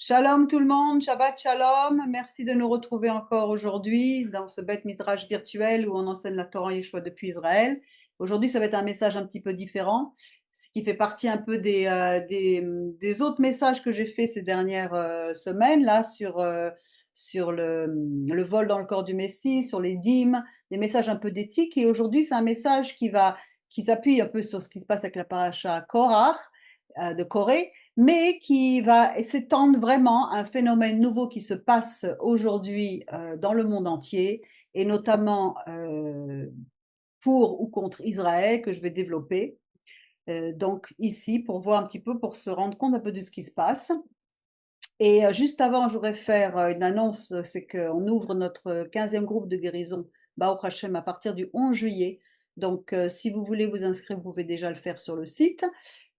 Shalom tout le monde, Shabbat Shalom. Merci de nous retrouver encore aujourd'hui dans ce Beth Midrash virtuel où on enseigne la Torah Yeshua depuis Israël. Aujourd'hui, ça va être un message un petit peu différent, ce qui fait partie un peu des autres messages que j'ai fait ces dernières semaines là sur le vol dans le corps du Messie, sur les dîmes, des messages un peu d'éthique. Et aujourd'hui, c'est un message qui s'appuie un peu sur ce qui se passe avec la paracha Korach de Corée, mais qui va s'étendre vraiment à un phénomène nouveau qui se passe aujourd'hui dans le monde entier, et notamment pour ou contre Israël, que je vais développer. Donc ici, pour voir un petit peu, pour se rendre compte un peu de ce qui se passe. Et juste avant, je voudrais faire une annonce, c'est qu'on ouvre notre 15e groupe de guérison, Baruch Hashem, à partir du 11 juillet. Donc si vous voulez vous inscrire, vous pouvez déjà le faire sur le site.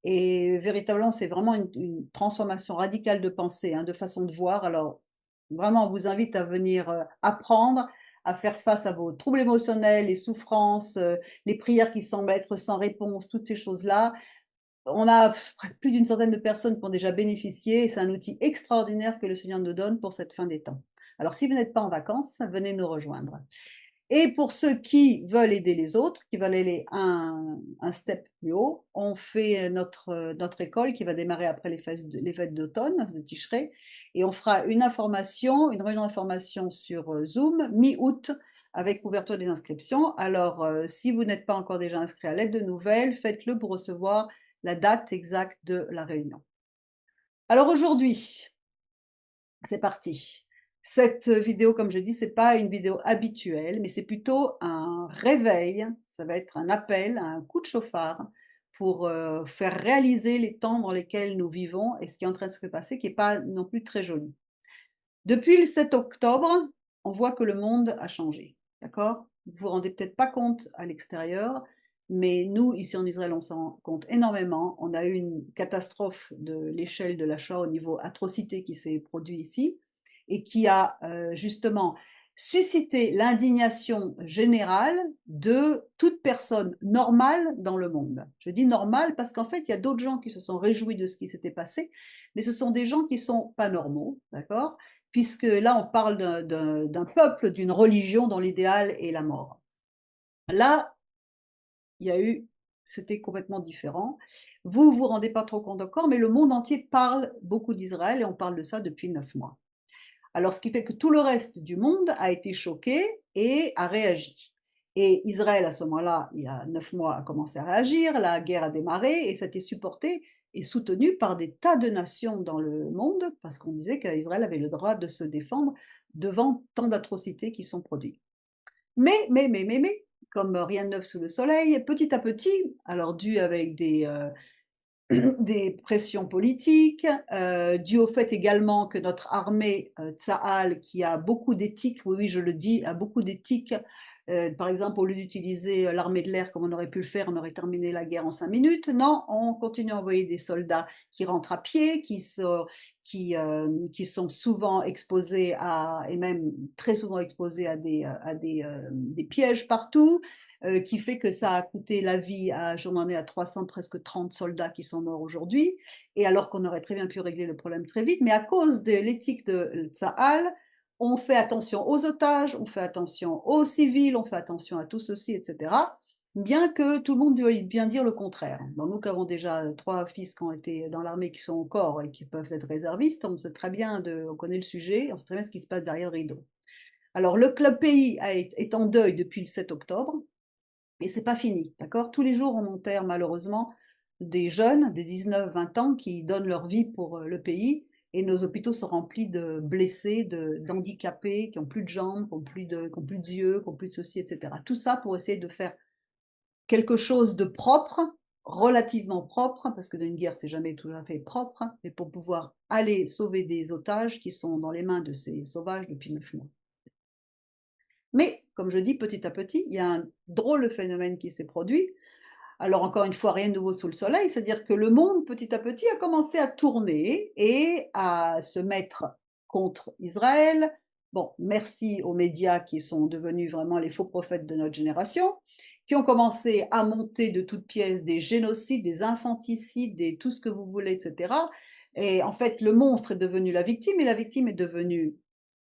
Et véritablement, c'est vraiment une transformation radicale de pensée, hein, de façon de voir. Alors, vraiment, on vous invite à venir apprendre à faire face à vos troubles émotionnels, les souffrances, les prières qui semblent être sans réponse, toutes ces choses-là. On a plus d'une centaine de personnes qui ont déjà bénéficié, et c'est un outil extraordinaire que le Seigneur nous donne pour cette fin des temps. Alors, si vous n'êtes pas en vacances, venez nous rejoindre. Et pour ceux qui veulent aider les autres, qui veulent aller un step plus haut, on fait notre école qui va démarrer après les fêtes d'automne, de Tishré, et on fera une réunion d'information sur Zoom, mi-août, avec ouverture des inscriptions. Alors, si vous n'êtes pas encore déjà inscrit à l'aide de nouvelles, faites-le pour recevoir la date exacte de la réunion. Alors aujourd'hui, c'est parti. Cette vidéo, comme je dis, c'est pas une vidéo habituelle, mais c'est plutôt un réveil. Ça va être un appel, un coup de chauffard pour faire réaliser les temps dans lesquels nous vivons et ce qui est en train de se passer, qui n'est pas non plus très joli. Depuis le 7 octobre, on voit que le monde a changé. D'accord? Vous vous rendez peut-être pas compte à l'extérieur, mais nous, ici en Israël, on s'en rend compte énormément. On a eu une catastrophe de l'échelle de l'achat au niveau atrocité qui s'est produit ici et qui a justement suscité l'indignation générale de toute personne normale dans le monde. Je dis normale parce qu'en fait, il y a d'autres gens qui se sont réjouis de ce qui s'était passé, mais ce sont des gens qui sont pas normaux, d'accord? Puisque là, on parle d'un peuple, d'une religion dont l'idéal est la mort. Là, il y a eu, c'était complètement différent. Vous vous rendez pas trop compte encore, mais le monde entier parle beaucoup d'Israël et on parle de ça depuis 9 mois. Alors, ce qui fait que tout le reste du monde a été choqué et a réagi. Et Israël, à ce moment-là, il y a 9 mois, a commencé à réagir, la guerre a démarré et ça a été supporté et soutenu par des tas de nations dans le monde parce qu'on disait qu'Israël avait le droit de se défendre devant tant d'atrocités qui sont produites. Mais, comme rien de neuf sous le soleil, petit à petit, alors dû avec des pressions politiques, dû au fait également que notre armée, Tsahal, qui a beaucoup d'éthique, oui, oui, je le dis, a beaucoup d'éthique. Par exemple, au lieu d'utiliser l'armée de l'air comme on aurait pu le faire, on aurait terminé la guerre en 5 minutes. Non, on continue à envoyer des soldats qui rentrent à pied, qui sont souvent exposés à, et même très souvent exposés des pièges partout, qui fait que ça a coûté la vie à, j'en en ai à 300, presque 30 soldats qui sont morts aujourd'hui, et alors qu'on aurait très bien pu régler le problème très vite, mais à cause de l'éthique de Tsahal, on fait attention aux otages, on fait attention aux civils, on fait attention à tout ceci, etc. Bien que tout le monde veuille bien dire le contraire. Bon, nous qui avons déjà 3 fils qui ont été dans l'armée, qui sont au corps et qui peuvent être réservistes, on sait très bien, on connaît le sujet, on sait très bien ce qui se passe derrière le rideau. Alors le club pays est en deuil depuis le 7 octobre, et c'est pas fini, d'accord? Tous les jours, on enterre malheureusement des jeunes de 19-20 ans qui donnent leur vie pour le pays, et nos hôpitaux sont remplis de blessés, d'handicapés, qui ont plus de jambes, qui ont plus d'yeux, qui ont plus de ceci, etc. Tout ça pour essayer de faire quelque chose de propre, relativement propre, parce que dans une guerre, c'est jamais tout à fait propre, mais pour pouvoir aller sauver des otages qui sont dans les mains de ces sauvages depuis 9 mois. Mais, comme je dis, petit à petit, il y a un drôle de phénomène qui s'est produit. Alors encore une fois, rien de nouveau sous le soleil, c'est-à-dire que le monde, petit à petit, a commencé à tourner et à se mettre contre Israël. Bon, merci aux médias qui sont devenus vraiment les faux prophètes de notre génération, qui ont commencé à monter de toutes pièces des génocides, des infanticides, tout ce que vous voulez, etc., Et en fait, le monstre est devenu la victime et la victime est devenue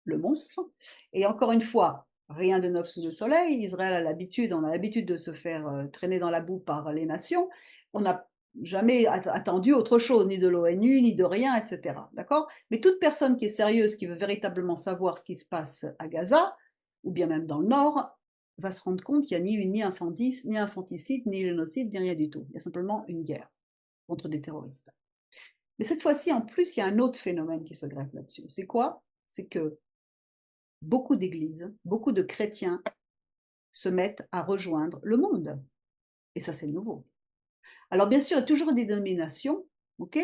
le monstre. Et encore une fois, rien de neuf sous le soleil. Israël a l'habitude, on a l'habitude de se faire traîner dans la boue par les nations. On n'a jamais attendu autre chose, ni de l'ONU, ni de rien, etc. D'accord? Mais toute personne qui est sérieuse, qui veut véritablement savoir ce qui se passe à Gaza, ou bien même dans le Nord, va se rendre compte qu'il n'y a ni infanticide, ni génocide, ni rien du tout. Il y a simplement une guerre contre des terroristes. Mais cette fois-ci, en plus, il y a un autre phénomène qui se greffe là-dessus. C'est quoi? C'est que beaucoup d'églises, beaucoup de chrétiens se mettent à rejoindre le monde. Et ça, c'est nouveau. Alors, bien sûr, il y a toujours des dénominations, ok,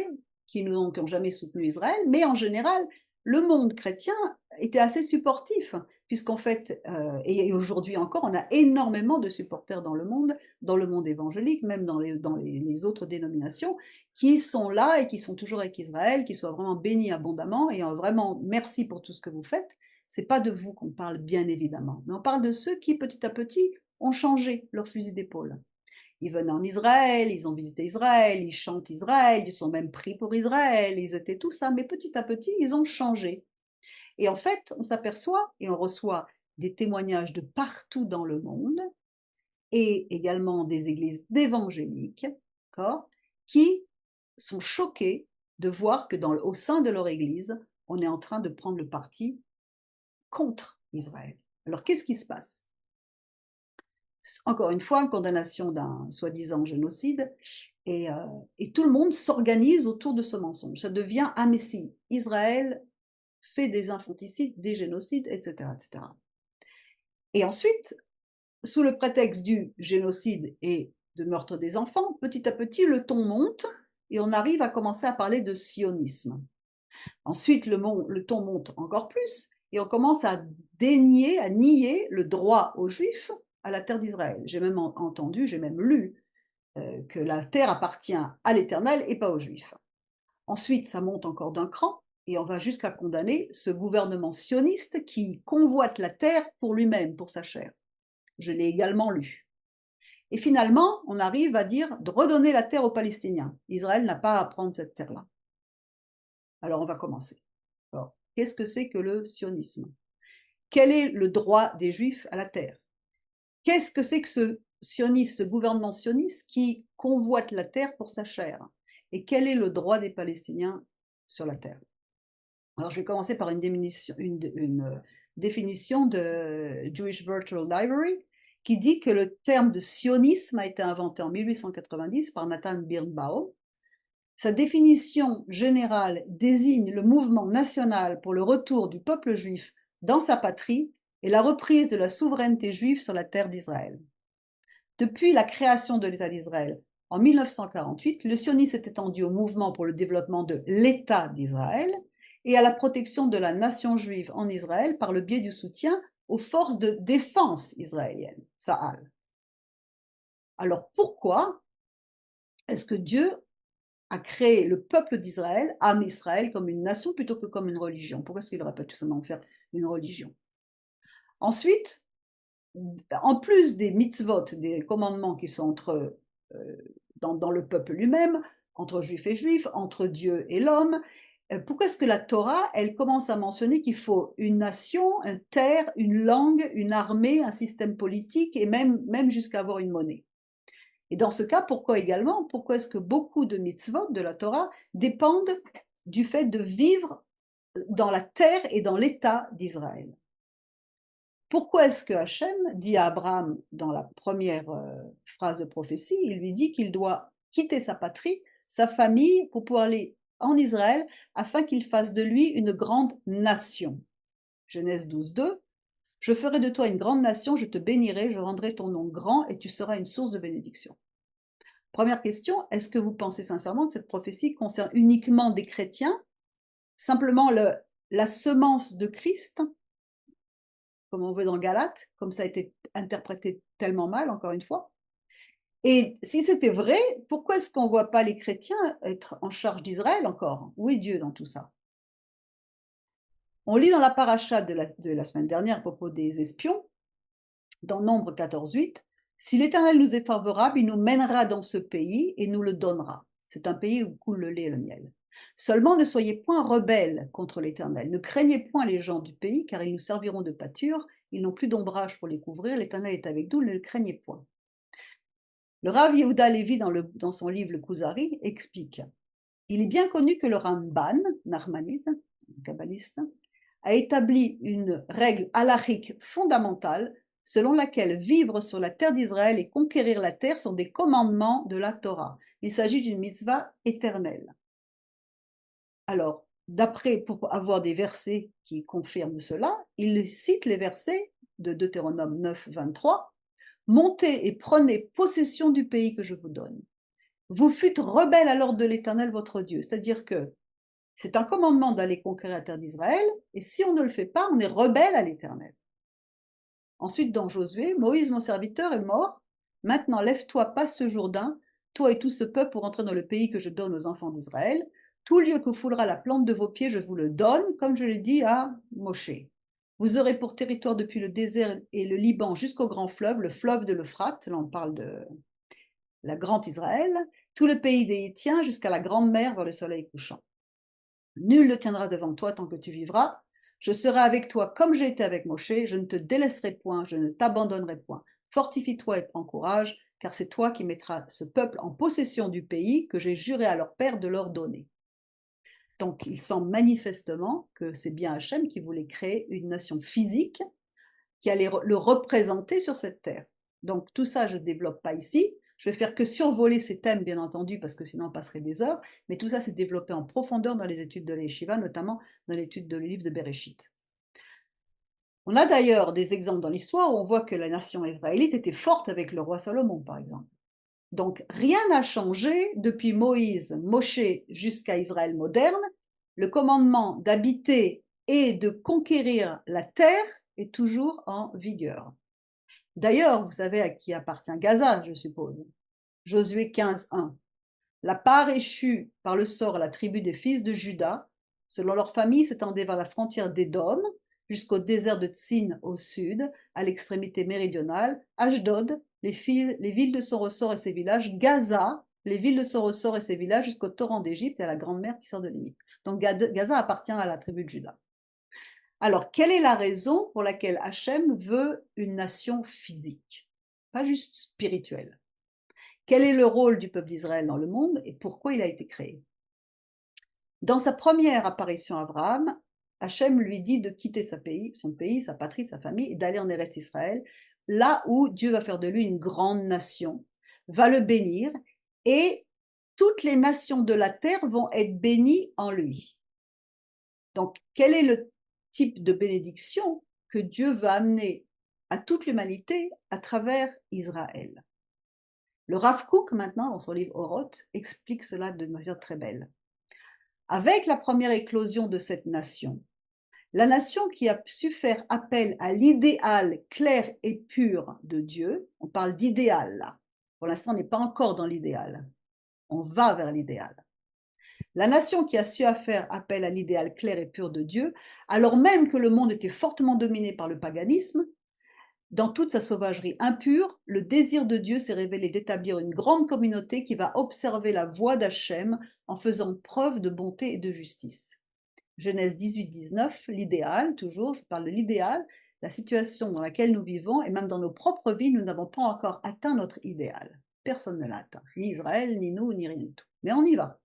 qui n'ont jamais soutenu Israël, mais en général, le monde chrétien était assez supportif, puisqu'en fait, et aujourd'hui encore, on a énormément de supporters dans le monde évangélique, même dans les autres dénominations, qui sont là et qui sont toujours avec Israël, qui soient vraiment bénis abondamment, et vraiment merci pour tout ce que vous faites. C'est pas de vous qu'on parle, bien évidemment, mais on parle de ceux qui, petit à petit, ont changé leur fusil d'épaule. Ils venaient en Israël, ils ont visité Israël, ils chantent Israël, ils sont même pris pour Israël, ils étaient tout ça, mais petit à petit, ils ont changé. Et en fait, on s'aperçoit et on reçoit des témoignages de partout dans le monde, et également des églises d'évangéliques, qui sont choqués de voir que au sein de leur église, on est en train de prendre le parti contre Israël. Alors, qu'est-ce qui se passe? Encore une fois, une condamnation d'un soi-disant génocide, et, tout le monde s'organise autour de ce mensonge. Ça devient un messie. Israël fait des infanticides, des génocides, etc., etc. Et ensuite, sous le prétexte du génocide et de meurtre des enfants, petit à petit, le ton monte et on arrive à commencer à parler de sionisme. Ensuite, le ton monte encore plus et on commence à nier le droit aux Juifs à la terre d'Israël. J'ai même entendu, j'ai même lu que la terre appartient à l'Éternel et pas aux Juifs. Ensuite, ça monte encore d'un cran et on va jusqu'à condamner ce gouvernement sioniste qui convoite la terre pour lui-même, pour sa chair. Je l'ai également lu. Et finalement, on arrive à dire de redonner la terre aux Palestiniens. Israël n'a pas à prendre cette terre-là. Alors on va commencer. Alors, qu'est-ce que c'est que le sionisme? Quel est le droit des Juifs à la terre? Qu'est-ce que c'est que ce sioniste, ce gouvernement sioniste qui convoite la terre pour sa chair? Et quel est le droit des Palestiniens sur la terre? Alors, je vais commencer par une définition de Jewish Virtual Library qui dit que le terme de sionisme a été inventé en 1890 par Nathan Birnbaum. Sa définition générale désigne le mouvement national pour le retour du peuple juif dans sa patrie et la reprise de la souveraineté juive sur la terre d'Israël. Depuis la création de l'État d'Israël en 1948, le sionisme s'est étendu au mouvement pour le développement de l'État d'Israël et à la protection de la nation juive en Israël par le biais du soutien aux forces de défense israéliennes, Tsahal. Alors pourquoi est-ce que Dieu a créé le peuple d'Israël, Am Israël, comme une nation plutôt que comme une religion? Pourquoi est-ce qu'il n'aurait pas tout simplement faire une religion? Ensuite, en plus des mitzvot, des commandements qui sont dans le peuple lui-même, entre juifs et juifs, entre Dieu et l'homme, pourquoi est-ce que la Torah, elle commence à mentionner qu'il faut une nation, une terre, une langue, une armée, un système politique et même jusqu'à avoir une monnaie? Et dans ce cas, pourquoi est-ce que beaucoup de mitzvot de la Torah dépendent du fait de vivre dans la terre et dans l'État d'Israël? Pourquoi est-ce que Hachem dit à Abraham dans la première phrase de prophétie, il lui dit qu'il doit quitter sa patrie, sa famille, pour pouvoir aller en Israël afin qu'il fasse de lui une grande nation? Genèse 12:2, je ferai de toi une grande nation, je te bénirai, je rendrai ton nom grand et tu seras une source de bénédiction. Première question, est-ce que vous pensez sincèrement que cette prophétie concerne uniquement des chrétiens, simplement la semence de Christ, comme on veut dans Galates, comme ça a été interprété tellement mal, encore une fois? Et si c'était vrai, pourquoi est-ce qu'on ne voit pas les chrétiens être en charge d'Israël encore? Où est Dieu dans tout ça? On lit dans la paracha de la semaine dernière à propos des espions, dans Nombre 14:8, si l'Éternel nous est favorable, il nous mènera dans ce pays et nous le donnera. C'est un pays où coule le lait et le miel. Seulement ne soyez point rebelles contre l'Éternel. Ne craignez point les gens du pays, car ils nous serviront de pâture. Ils n'ont plus d'ombrage pour les couvrir. L'Éternel est avec nous, ne le craignez point. Le Rav Yehuda Levi, dans son livre Le Kuzari, explique: il est bien connu que le Ramban, Nachmanide, kabbaliste, a établi une règle halachique fondamentale selon laquelle vivre sur la terre d'Israël et conquérir la terre sont des commandements de la Torah. Il s'agit d'une mitzvah éternelle. Alors, pour avoir des versets qui confirment cela, il cite les versets de Deutéronome 9, 23. Montez et prenez possession du pays que je vous donne. Vous fûtes rebelles à l'ordre de l'Éternel votre Dieu. C'est-à-dire que c'est un commandement d'aller conquérir la terre d'Israël, et si on ne le fait pas, on est rebelle à l'Éternel. Ensuite, dans Josué, Moïse, mon serviteur, est mort. Maintenant, lève-toi, passe ce Jourdain, toi et tout ce peuple, pour entrer dans le pays que je donne aux enfants d'Israël. Tout lieu que foulera la plante de vos pieds, je vous le donne, comme je l'ai dit à Moshe. Vous aurez pour territoire depuis le désert et le Liban jusqu'au grand fleuve, le fleuve de l'Euphrate, là on parle de la grande Israël, tout le pays des Hétiens jusqu'à la grande mer vers le soleil couchant. Nul ne tiendra devant toi tant que tu vivras. Je serai avec toi comme j'ai été avec Moshe, je ne te délaisserai point, je ne t'abandonnerai point. Fortifie-toi et prends courage, car c'est toi qui mettras ce peuple en possession du pays que j'ai juré à leur père de leur donner. Donc il semble manifestement que c'est bien Hachem qui voulait créer une nation physique qui allait le représenter sur cette terre. Donc tout ça, je ne développe pas ici. Je vais faire que survoler ces thèmes, bien entendu, parce que sinon on passerait des heures. Mais tout ça, c'est développé en profondeur dans les études de l'Yeshiva, notamment dans l'étude de le livre de Bereshit. On a d'ailleurs des exemples dans l'histoire où on voit que la nation israélite était forte avec le roi Salomon, par exemple. Donc rien n'a changé depuis Moïse, Moshe jusqu'à Israël moderne. Le commandement d'habiter et de conquérir la terre est toujours en vigueur. D'ailleurs, vous savez à qui appartient Gaza, je suppose. Josué 15, 1. La part échue par le sort à la tribu des fils de Juda, selon leur famille, s'étendait vers la frontière d'Édom, jusqu'au désert de Tsin au sud, à l'extrémité méridionale, Ashdod, les villes de son ressort et ses villages, Gaza, les villes de son ressort et ses villages, jusqu'au torrent d'Égypte et à la grande mer qui sort de limite. Donc Gaza appartient à la tribu de Juda. Alors, quelle est la raison pour laquelle Hachem veut une nation physique, pas juste spirituelle? Quel est le rôle du peuple d'Israël dans le monde et pourquoi il a été créé? Dans sa première apparition à Abraham, Hachem lui dit de quitter son pays, sa patrie, sa famille, et d'aller en Eretz Israël, là où Dieu va faire de lui une grande nation, va le bénir, et toutes les nations de la terre vont être bénies en lui. Donc, quel est le type de bénédiction que Dieu va amener à toute l'humanité à travers Israël? Le Rav Kook, maintenant, dans son livre Oroth, explique cela de manière très belle. Avec la première éclosion de cette nation, la nation qui a su faire appel à l'idéal clair et pur de Dieu, on parle d'idéal là, pour l'instant on n'est pas encore dans l'idéal, on va vers l'idéal. La nation qui a su faire appel à l'idéal clair et pur de Dieu, alors même que le monde était fortement dominé par le paganisme, dans toute sa sauvagerie impure, le désir de Dieu s'est révélé d'établir une grande communauté qui va observer la voie d'Hachem en faisant preuve de bonté et de justice. Genèse 18, 19, l'idéal, toujours, je parle de l'idéal, la situation dans laquelle nous vivons, et même dans nos propres vies, nous n'avons pas encore atteint notre idéal. Personne ne l'a atteint, ni Israël, ni nous, ni rien du tout. Mais on y va.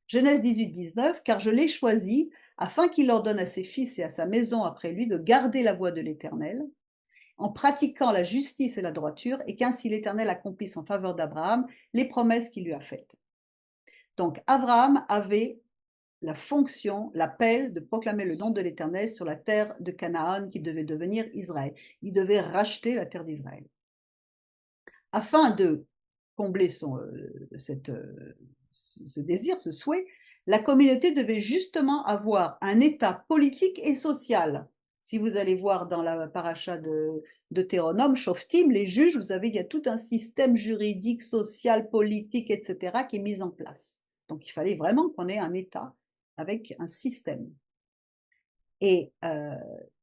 Genèse 18, 19, car je l'ai choisi afin qu'il ordonne à ses fils et à sa maison après lui de garder la voie de l'Éternel, en pratiquant la justice et la droiture, et qu'ainsi l'Éternel accomplisse en faveur d'Abraham les promesses qu'il lui a faites. Donc Abraham avait la fonction, l'appel de proclamer le nom de l'Éternel sur la terre de Canaan qui devait devenir Israël. Il devait racheter la terre d'Israël. Afin de combler ce désir, ce souhait, la communauté devait justement avoir un état politique et social. Si vous allez voir dans la paracha de Deutéronome, Shoftim, les juges, vous savez, il y a tout un système juridique, social, politique, etc., qui est mis en place. Donc il fallait vraiment qu'on ait un état avec un système. Et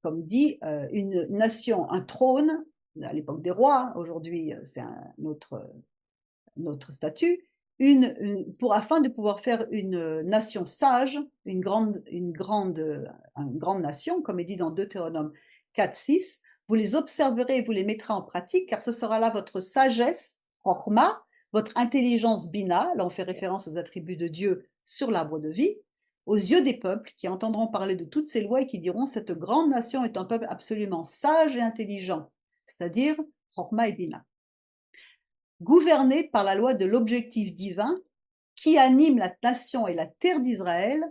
comme dit, une nation, un trône, à l'époque des rois, aujourd'hui c'est un autre statut, afin de pouvoir faire une nation sage, une grande nation, comme est dit dans Deutéronome 4:6. Vous les observerez et vous les mettrez en pratique, car ce sera là votre sagesse, Chokhmah, votre intelligence Bina, là on fait référence aux attributs de Dieu sur l'arbre de vie, aux yeux des peuples qui entendront parler de toutes ces lois et qui diront: cette grande nation est un peuple absolument sage et intelligent, c'est-à-dire Chokhmah et Bina. Gouverné par la loi de l'objectif divin qui anime la nation et la terre d'Israël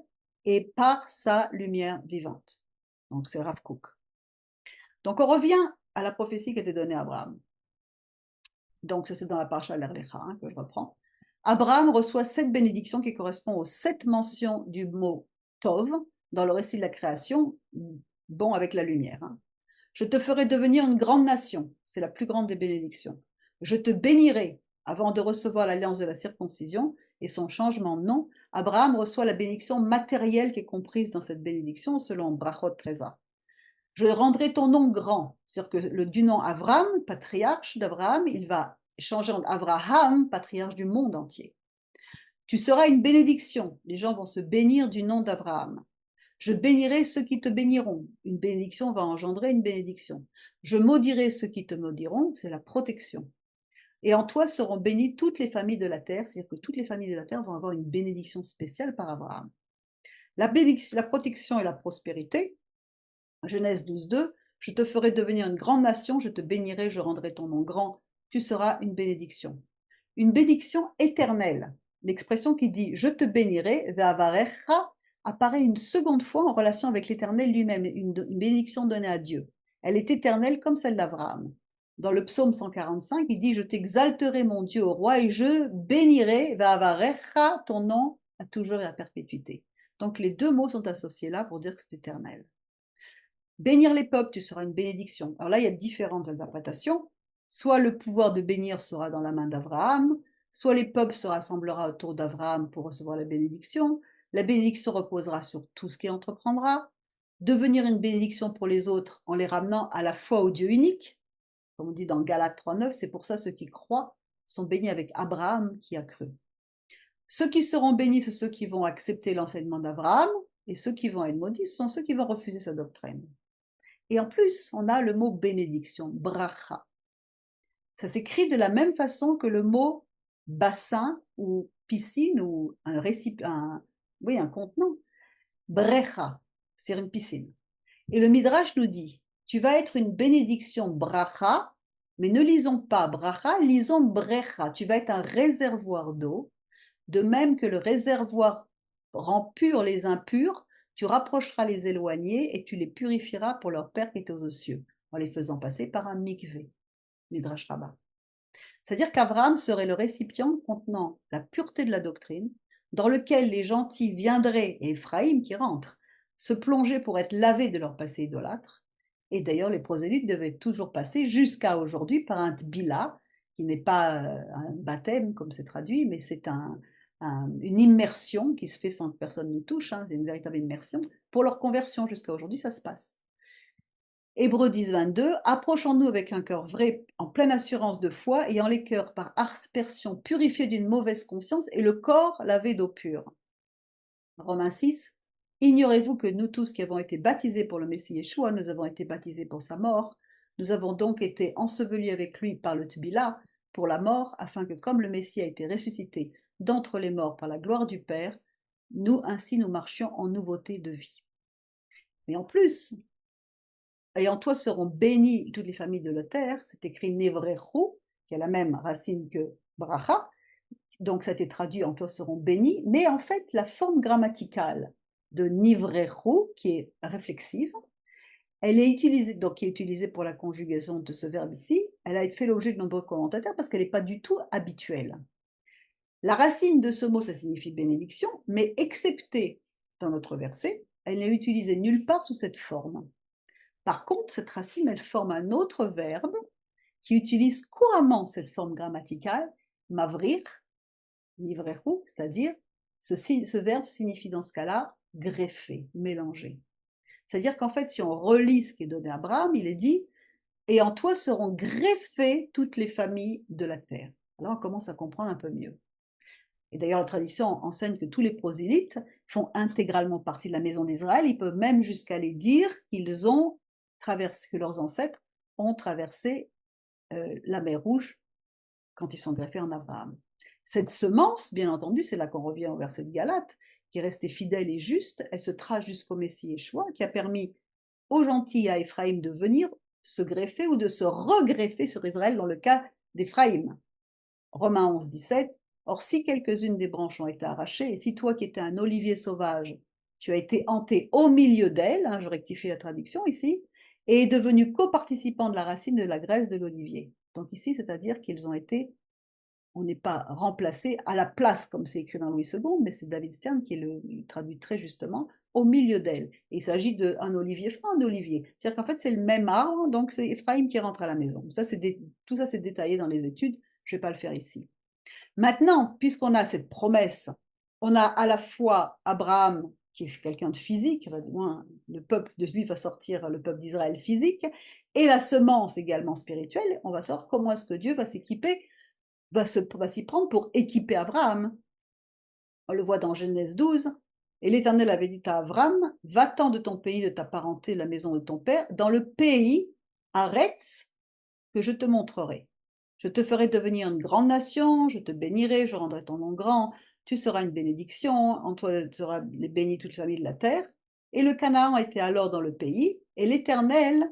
et par sa lumière vivante. Donc c'est le Rav Kook. Donc on revient à la prophétie qui a été donnée à Abraham. Donc ça c'est dans la paracha Lech Lecha que je reprends. Abraham reçoit 7 bénédictions qui correspondent aux 7 mentions du mot Tov dans le récit de la création, bon avec la lumière. Je te ferai devenir une grande nation, c'est la plus grande des bénédictions. Je te bénirai. Avant de recevoir l'alliance de la circoncision et son changement de nom, Abraham reçoit la bénédiction matérielle qui est comprise dans cette bénédiction selon Brachot 13a. Je rendrai ton nom grand, c'est-à-dire que du nom Avram, patriarche d'Abraham, il va changer en Abraham, patriarche du monde entier. Tu seras une bénédiction, les gens vont se bénir du nom d'Abraham. Je bénirai ceux qui te béniront. Une bénédiction va engendrer une bénédiction. Je maudirai ceux qui te maudiront, c'est la protection. Et en toi seront bénies toutes les familles de la terre, c'est-à-dire que toutes les familles de la terre vont avoir une bénédiction spéciale par Abraham. La protection et la prospérité, Genèse 12:2, je te ferai devenir une grande nation, je te bénirai, je rendrai ton nom grand, tu seras une bénédiction. Une bénédiction éternelle. L'expression qui dit je te bénirai, ve'avarecha, apparaît une seconde fois en relation avec l'Éternel lui-même, une bénédiction donnée à Dieu. Elle est éternelle comme celle d'Abraham. Dans le psaume 145, il dit: je t'exalterai mon Dieu au roi et je bénirai, ve'avarecha, ton nom à toujours et à perpétuité. Donc les deux mots sont associés là pour dire que c'est éternel. Bénir les peuples, tu seras une bénédiction. Alors là, il y a différentes interprétations. Soit le pouvoir de bénir sera dans la main d'Abraham, soit les peuples se rassemblera autour d'Abraham pour recevoir la bénédiction. La bénédiction reposera sur tout ce qu'il entreprendra. Devenir une bénédiction pour les autres en les ramenant à la foi au Dieu unique. Comme on dit dans Galates 3:9, c'est pour ça ceux qui croient sont bénis avec Abraham qui a cru. Ceux qui seront bénis, c'est ceux qui vont accepter l'enseignement d'Abraham, et ceux qui vont être maudits, ce sont ceux qui vont refuser sa doctrine. Et en plus, on a le mot bénédiction, bracha. Ça s'écrit de la même façon que le mot bassin ou piscine ou un contenant. Brecha, c'est une piscine. Et le Midrash nous dit, tu vas être une bénédiction bracha, mais ne lisons pas bracha, lisons brecha. Tu vas être un réservoir d'eau, de même que le réservoir rend purs les impurs, tu rapprocheras les éloignés et tu les purifieras pour leur Père qui est aux cieux, en les faisant passer par un mikvé, Midrash Rabbah. C'est-à-dire qu'Abraham serait le récipient contenant la pureté de la doctrine, dans lequel les gentils viendraient, et Éphraïm qui rentre, se plonger pour être lavés de leur passé idolâtre. Et d'ailleurs, les prosélytes devaient toujours passer jusqu'à aujourd'hui par un tbila, qui n'est pas un baptême comme c'est traduit, mais c'est une immersion qui se fait sans que personne ne touche, c'est une véritable immersion. Pour leur conversion jusqu'à aujourd'hui, ça se passe. Hébreux 10:22, approchons-nous avec un cœur vrai, en pleine assurance de foi, ayant les cœurs par aspersion purifiés d'une mauvaise conscience et le corps lavé d'eau pure. Romains 6, ignorez-vous que nous tous qui avons été baptisés pour le Messie Yeshua, nous avons été baptisés pour sa mort, nous avons donc été ensevelis avec lui par le Tbila pour la mort, afin que comme le Messie a été ressuscité d'entre les morts par la gloire du Père, nous ainsi nous marchions en nouveauté de vie. Mais en plus, et en toi seront bénies toutes les familles de la terre, c'est écrit Nevrechu, qui a la même racine que bracha, donc ça a été traduit en toi seront bénis, mais en fait la forme grammaticale de Nivrechu, qui est réflexive, elle est utilisée, donc qui est utilisée pour la conjugaison de ce verbe ici, elle a fait l'objet de nombreux commentateurs parce qu'elle n'est pas du tout habituelle. La racine de ce mot, ça signifie bénédiction, mais excepté dans notre verset, elle n'est utilisée nulle part sous cette forme. Par contre, cette racine, elle forme un autre verbe qui utilise couramment cette forme grammaticale, mavrir, nivrechu, c'est-à-dire, ce verbe signifie dans ce cas-là greffer, mélanger. C'est-à-dire qu'en fait, si on relit ce qui est donné à Abraham, il est dit « Et en toi seront greffées toutes les familles de la terre ». Alors on commence à comprendre un peu mieux. Et d'ailleurs, la tradition enseigne que tous les prosélytes font intégralement partie de la maison d'Israël. Ils peuvent même jusqu'à les dire qu'ils ont traversé, que leurs ancêtres ont traversé la mer Rouge quand ils sont greffés en Abraham. Cette semence, bien entendu, c'est là qu'on revient au verset de Galate, qui est restée fidèle et juste, elle se trace jusqu'au Messie Yeshua, qui a permis aux gentils à Éphraïm de venir se greffer ou de se regreffer sur Israël dans le cas d'Éphraïm. Romains 11, 17. Or, si quelques-unes des branches ont été arrachées, et si toi qui étais un olivier sauvage, tu as été hanté au milieu d'elles, je rectifie la traduction ici, et est devenu coparticipant de la racine de la graisse de l'olivier. Donc ici, c'est-à-dire qu'ils ont été, on n'est pas remplacé à la place, comme c'est écrit dans Louis II, mais c'est David Stern qui le traduit très justement, au milieu d'elle. Et il s'agit d'un olivier fin d'olivier. C'est-à-dire qu'en fait, c'est le même arbre, donc c'est Éphraïm qui rentre à la maison. Tout ça, c'est détaillé dans les études, je ne vais pas le faire ici. Maintenant, puisqu'on a cette promesse, on a à la fois Abraham, qui est quelqu'un de physique, du moins le peuple de Juif va sortir, le peuple d'Israël physique, et la semence également spirituelle, on va savoir comment est-ce que Dieu va s'équiper, va s'y prendre pour équiper Abraham. On le voit dans Genèse 12, et l'Éternel avait dit à Abraham, va-t'en de ton pays, de ta parenté, de la maison de ton père, dans le pays, Aretz, que je te montrerai. Je te ferai devenir une grande nation, je te bénirai, je rendrai ton nom grand, tu seras une bénédiction, en toi sera bénie toute la famille de la terre. Et le Canaan était alors dans le pays, et l'Éternel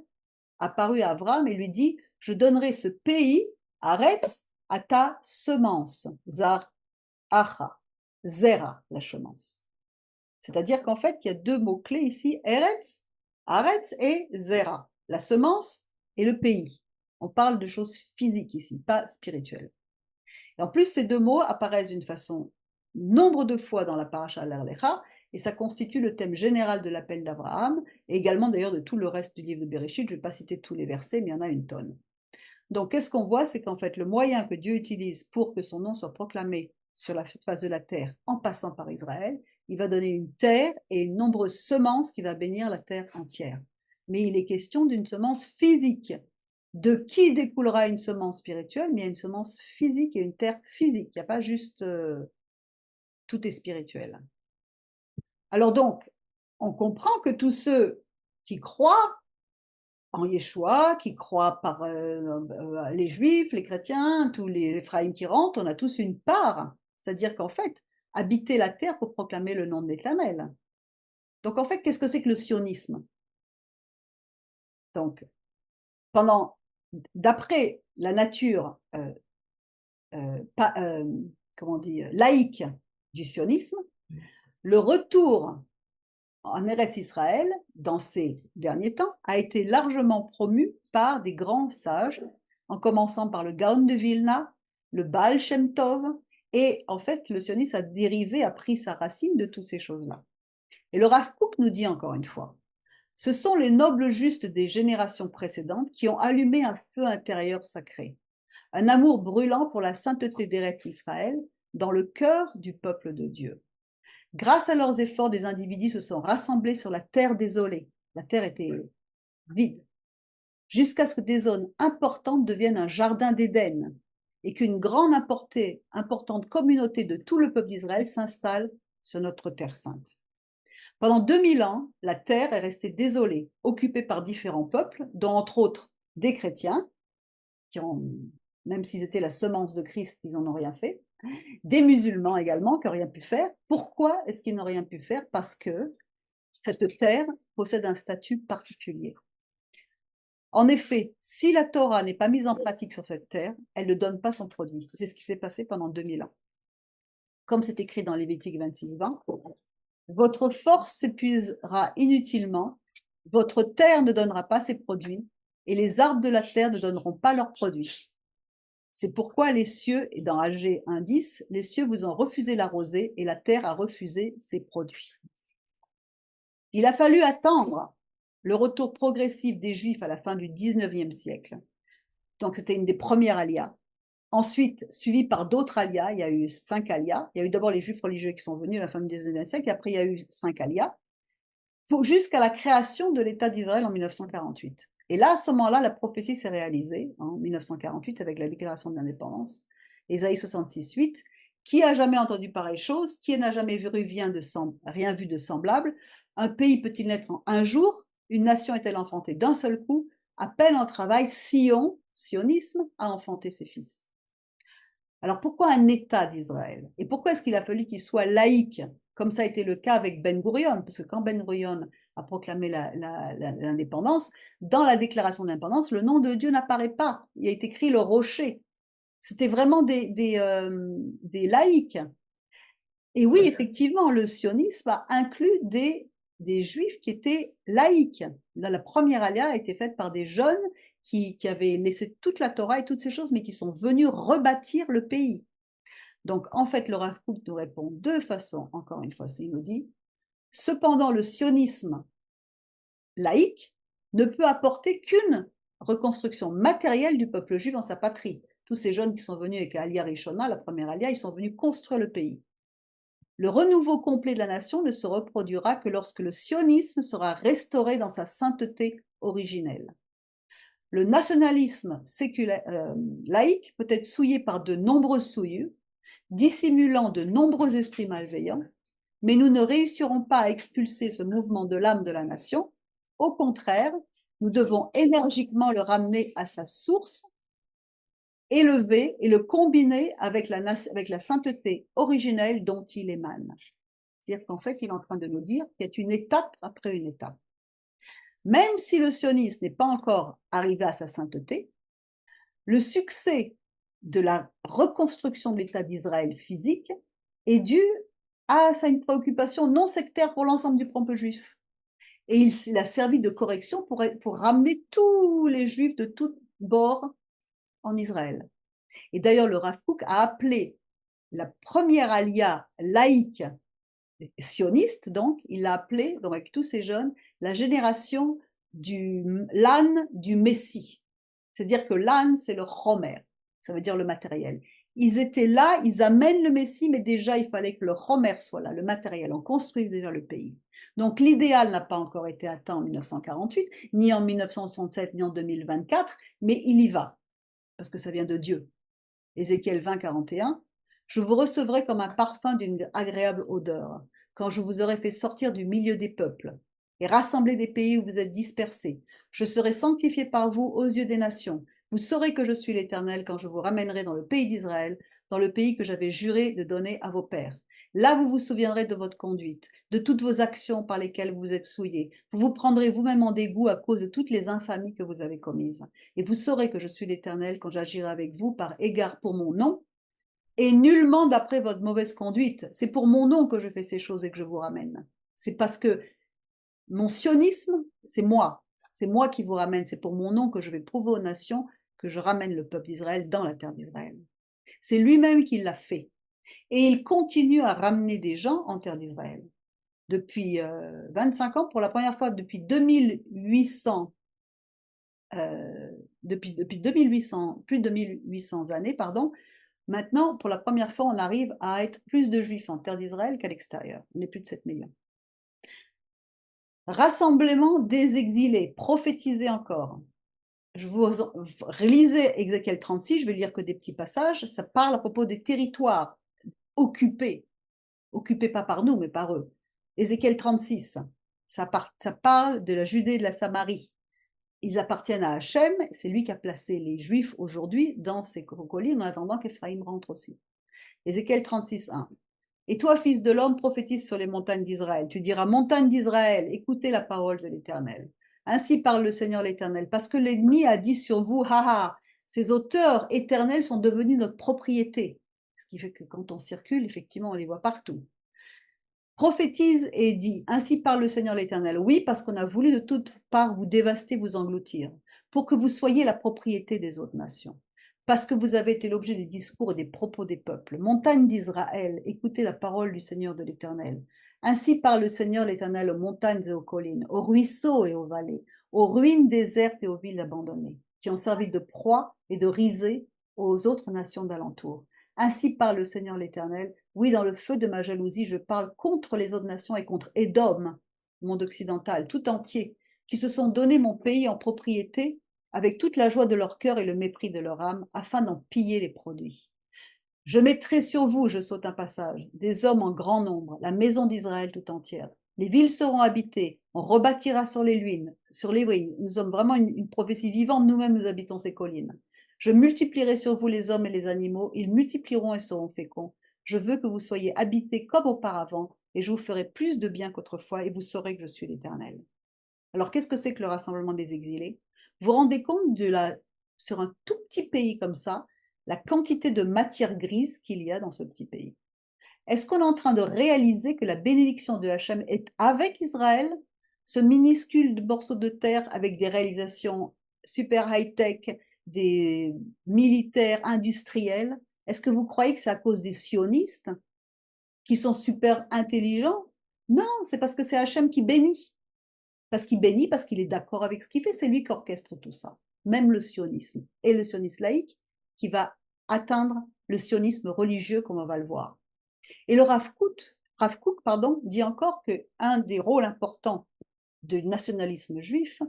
apparut à Abraham et lui dit, je donnerai ce pays, Aretz, à ta semence, Zar, Acha, Zera, la semence. C'est-à-dire qu'en fait, il y a deux mots-clés ici, Eretz, Aretz et Zera, la semence et le pays. On parle de choses physiques ici, pas spirituelles. Et en plus, ces deux mots apparaissent d'une façon nombre de fois dans la paracha Al-Lecha, et ça constitue le thème général de l'appel d'Abraham, et également d'ailleurs de tout le reste du livre de Bereshit. Je ne vais pas citer tous les versets, mais il y en a une tonne. Donc, qu'est-ce qu'on voit? C'est qu'en fait, le moyen que Dieu utilise pour que son nom soit proclamé sur la face de la terre en passant par Israël, il va donner une terre et une nombreuse semence qui va bénir la terre entière. Mais il est question d'une semence physique. De qui découlera une semence spirituelle? Mais il y a une semence physique et une terre physique. Il n'y a pas juste tout est spirituel. Alors donc, on comprend que tous ceux qui croient en Yeshua, qui croient par les Juifs, les chrétiens, tous les Éphraïm qui rentrent, on a tous une part. C'est-à-dire qu'en fait, habiter la terre pour proclamer le nom de l'Éternel. Donc en fait, qu'est-ce que c'est que le sionisme? Donc, d'après la nature comment on dit, laïque du sionisme, le retour en Eretz Israël, dans ces derniers temps, a été largement promu par des grands sages, en commençant par le Gaon de Vilna, le Baal Shem Tov, et en fait, le sionisme a dérivé, a pris sa racine de toutes ces choses-là. Et le Rav Kook nous dit encore une fois, ce sont les nobles justes des générations précédentes qui ont allumé un feu intérieur sacré, un amour brûlant pour la sainteté d'Eretz Israël dans le cœur du peuple de Dieu. Grâce à leurs efforts, des individus se sont rassemblés sur la terre désolée. La terre était vide. Jusqu'à ce que des zones importantes deviennent un jardin d'Éden et qu'une grande importante communauté de tout le peuple d'Israël s'installe sur notre terre sainte. Pendant 2000 ans, la terre est restée désolée, occupée par différents peuples, dont entre autres des chrétiens, qui ont, même s'ils étaient la semence de Christ, ils n'en ont rien fait, des musulmans également qui n'ont rien pu faire. Pourquoi est-ce qu'ils n'ont rien pu faire? Parce que cette terre possède un statut particulier. En effet, si la Torah n'est pas mise en pratique sur cette terre, elle ne donne pas son produit. C'est ce qui s'est passé pendant 2000 ans. Comme c'est écrit dans Lévitique 26, 20, votre force s'épuisera inutilement, votre terre ne donnera pas ses produits, et les arbres de la terre ne donneront pas leurs produits. C'est pourquoi les cieux, et dans Agé 1,10, les cieux vous ont refusé la rosée et la terre a refusé ses produits. Il a fallu attendre le retour progressif des Juifs à la fin du 19e siècle. Donc c'était une des premières aliyas. Ensuite, suivi par d'autres aliyas, il y a eu 5 aliyas. Il y a eu d'abord les Juifs religieux qui sont venus à la fin du 19e siècle, et après il y a eu 5 aliyas, jusqu'à la création de l'État d'Israël en 1948. Et là, à ce moment-là, la prophétie s'est réalisée en 1948 avec la déclaration de l'indépendance, Ésaïe 66, 8. Qui a jamais entendu pareille chose? Qui n'a jamais rien vu de semblable? Un pays peut-il naître en un jour? Une nation est-elle enfantée d'un seul coup? À peine en travail, sionisme, a enfanté ses fils. Alors pourquoi un État d'Israël? Et pourquoi est-ce qu'il a fallu qu'il soit laïque, comme ça a été le cas avec Ben Gurion? Parce que quand Ben Gurion a proclamé l'indépendance, dans la déclaration d'indépendance, le nom de Dieu n'apparaît pas. Il a été écrit le rocher. C'était vraiment des laïcs. Et oui, effectivement, le sionisme a inclus des juifs qui étaient laïcs. La première alia a été faite par des jeunes qui avaient laissé toute la Torah et toutes ces choses, mais qui sont venus rebâtir le pays. Donc, en fait, le Rav Kook nous répond de deux façons, encore une fois, il nous dit, cependant, le sionisme laïque ne peut apporter qu'une reconstruction matérielle du peuple juif dans sa patrie. Tous ces jeunes qui sont venus avec Aliyah Rishona, la première Aliyah, ils sont venus construire le pays. Le renouveau complet de la nation ne se reproduira que lorsque le sionisme sera restauré dans sa sainteté originelle. Le nationalisme laïque peut être souillé par de nombreuses souillures, dissimulant de nombreux esprits malveillants, mais nous ne réussirons pas à expulser ce mouvement de l'âme de la nation. Au contraire, nous devons énergiquement le ramener à sa source, élever et le combiner avec la sainteté originelle dont il émane. C'est-à-dire qu'en fait, il est en train de nous dire qu'il y a une étape après une étape. Même si le sionisme n'est pas encore arrivé à sa sainteté, le succès de la reconstruction de l'État d'Israël physique est dû à une préoccupation non sectaire pour l'ensemble du peuple juif. Et il a servi de correction pour ramener tous les juifs de tous bords en Israël. Et d'ailleurs, le Rav Kook a appelé la première alia laïque sioniste, donc, il l'a appelé, donc avec tous ces jeunes, la génération l'âne du Messie. C'est-à-dire que l'âne, c'est le chomer, ça veut dire le matériel. Ils étaient là, ils amènent le Messie, mais déjà, il fallait que le chomer soit là, le matériel. On construit déjà le pays. Donc, l'idéal n'a pas encore été atteint en 1948, ni en 1967, ni en 2024, mais il y va, parce que ça vient de Dieu. Ézéchiel 20, 41. Je vous recevrai comme un parfum d'une agréable odeur, quand je vous aurai fait sortir du milieu des peuples et rassembler des pays où vous êtes dispersés. Je serai sanctifié par vous aux yeux des nations. Vous saurez que je suis l'Éternel quand je vous ramènerai dans le pays d'Israël, dans le pays que j'avais juré de donner à vos pères. Là, vous vous souviendrez de votre conduite, de toutes vos actions par lesquelles vous êtes souillés. Vous vous prendrez vous-même en dégoût à cause de toutes les infamies que vous avez commises. Et vous saurez que je suis l'Éternel quand j'agirai avec vous par égard pour mon nom, et nullement d'après votre mauvaise conduite. C'est pour mon nom que je fais ces choses et que je vous ramène. C'est parce que mon sionisme, c'est moi. C'est moi qui vous ramène. C'est pour mon nom que je vais prouver aux nations que je ramène le peuple d'Israël dans la terre d'Israël. C'est lui-même qui l'a fait. Et il continue à ramener des gens en terre d'Israël. Depuis 25 ans, pour la première fois depuis 2800, depuis 2800, plus de 2800 années, pardon, maintenant, pour la première fois, on arrive à être plus de juifs en terre d'Israël qu'à l'extérieur. On est plus de 7 millions. Rassemblement des exilés, prophétisez encore. Je vous relisez Ézéchiel 36, je vais lire que des petits passages, ça parle à propos des territoires occupés pas par nous, mais par eux. Ézéchiel 36, ça parle de la Judée et de la Samarie. Ils appartiennent à Hachem, c'est lui qui a placé les Juifs aujourd'hui dans ces collines en attendant qu'Éphraïm rentre aussi. Ézéchiel 36, 1. Et toi, fils de l'homme, prophétise sur les montagnes d'Israël. Tu diras, montagne d'Israël, écoutez la parole de l'Éternel. Ainsi parle le Seigneur l'Éternel, parce que l'ennemi a dit sur vous, haha, ces auteurs éternels sont devenus notre propriété. Ce qui fait que quand on circule, effectivement, on les voit partout. Prophétise et dit, ainsi parle le Seigneur l'Éternel. Oui, parce qu'on a voulu de toutes parts vous dévaster, vous engloutir, pour que vous soyez la propriété des autres nations. Parce que vous avez été l'objet des discours et des propos des peuples. Montagne d'Israël, écoutez la parole du Seigneur de l'Éternel. Ainsi parle le Seigneur l'Éternel aux montagnes et aux collines, aux ruisseaux et aux vallées, aux ruines désertes et aux villes abandonnées, qui ont servi de proie et de risée aux autres nations d'alentour. Ainsi parle le Seigneur l'Éternel. Oui, dans le feu de ma jalousie, je parle contre les autres nations et contre Édom, le monde occidental, tout entier, qui se sont donné mon pays en propriété avec toute la joie de leur cœur et le mépris de leur âme, afin d'en piller les produits. Je mettrai sur vous, je saute un passage, des hommes en grand nombre, la maison d'Israël tout entière. Les villes seront habitées, on rebâtira sur les ruines, sur les ruines. Nous sommes vraiment une prophétie vivante, nous-mêmes nous habitons ces collines. Je multiplierai sur vous les hommes et les animaux, ils multiplieront et seront féconds. Je veux que vous soyez habités comme auparavant, et je vous ferai plus de bien qu'autrefois, et vous saurez que je suis l'Éternel. Alors, qu'est-ce que c'est que le rassemblement des exilés? Vous vous rendez compte sur un tout petit pays comme ça, la quantité de matière grise qu'il y a dans ce petit pays? Est-ce qu'on est en train de réaliser que la bénédiction de Hachem est avec Israël, ce minuscule morceau de terre avec des réalisations super high-tech, des militaires industriels? Est-ce que vous croyez que c'est à cause des sionistes qui sont super intelligents? Non, c'est parce que c'est Hachem qui bénit. Parce qu'il bénit, parce qu'il est d'accord avec ce qu'il fait, c'est lui qui orchestre tout ça. Même le sionisme et le sionisme laïque qui va atteindre le sionisme religieux comme on va le voir. Et le Rav Kook, dit encore qu'un des rôles importants du nationalisme juif,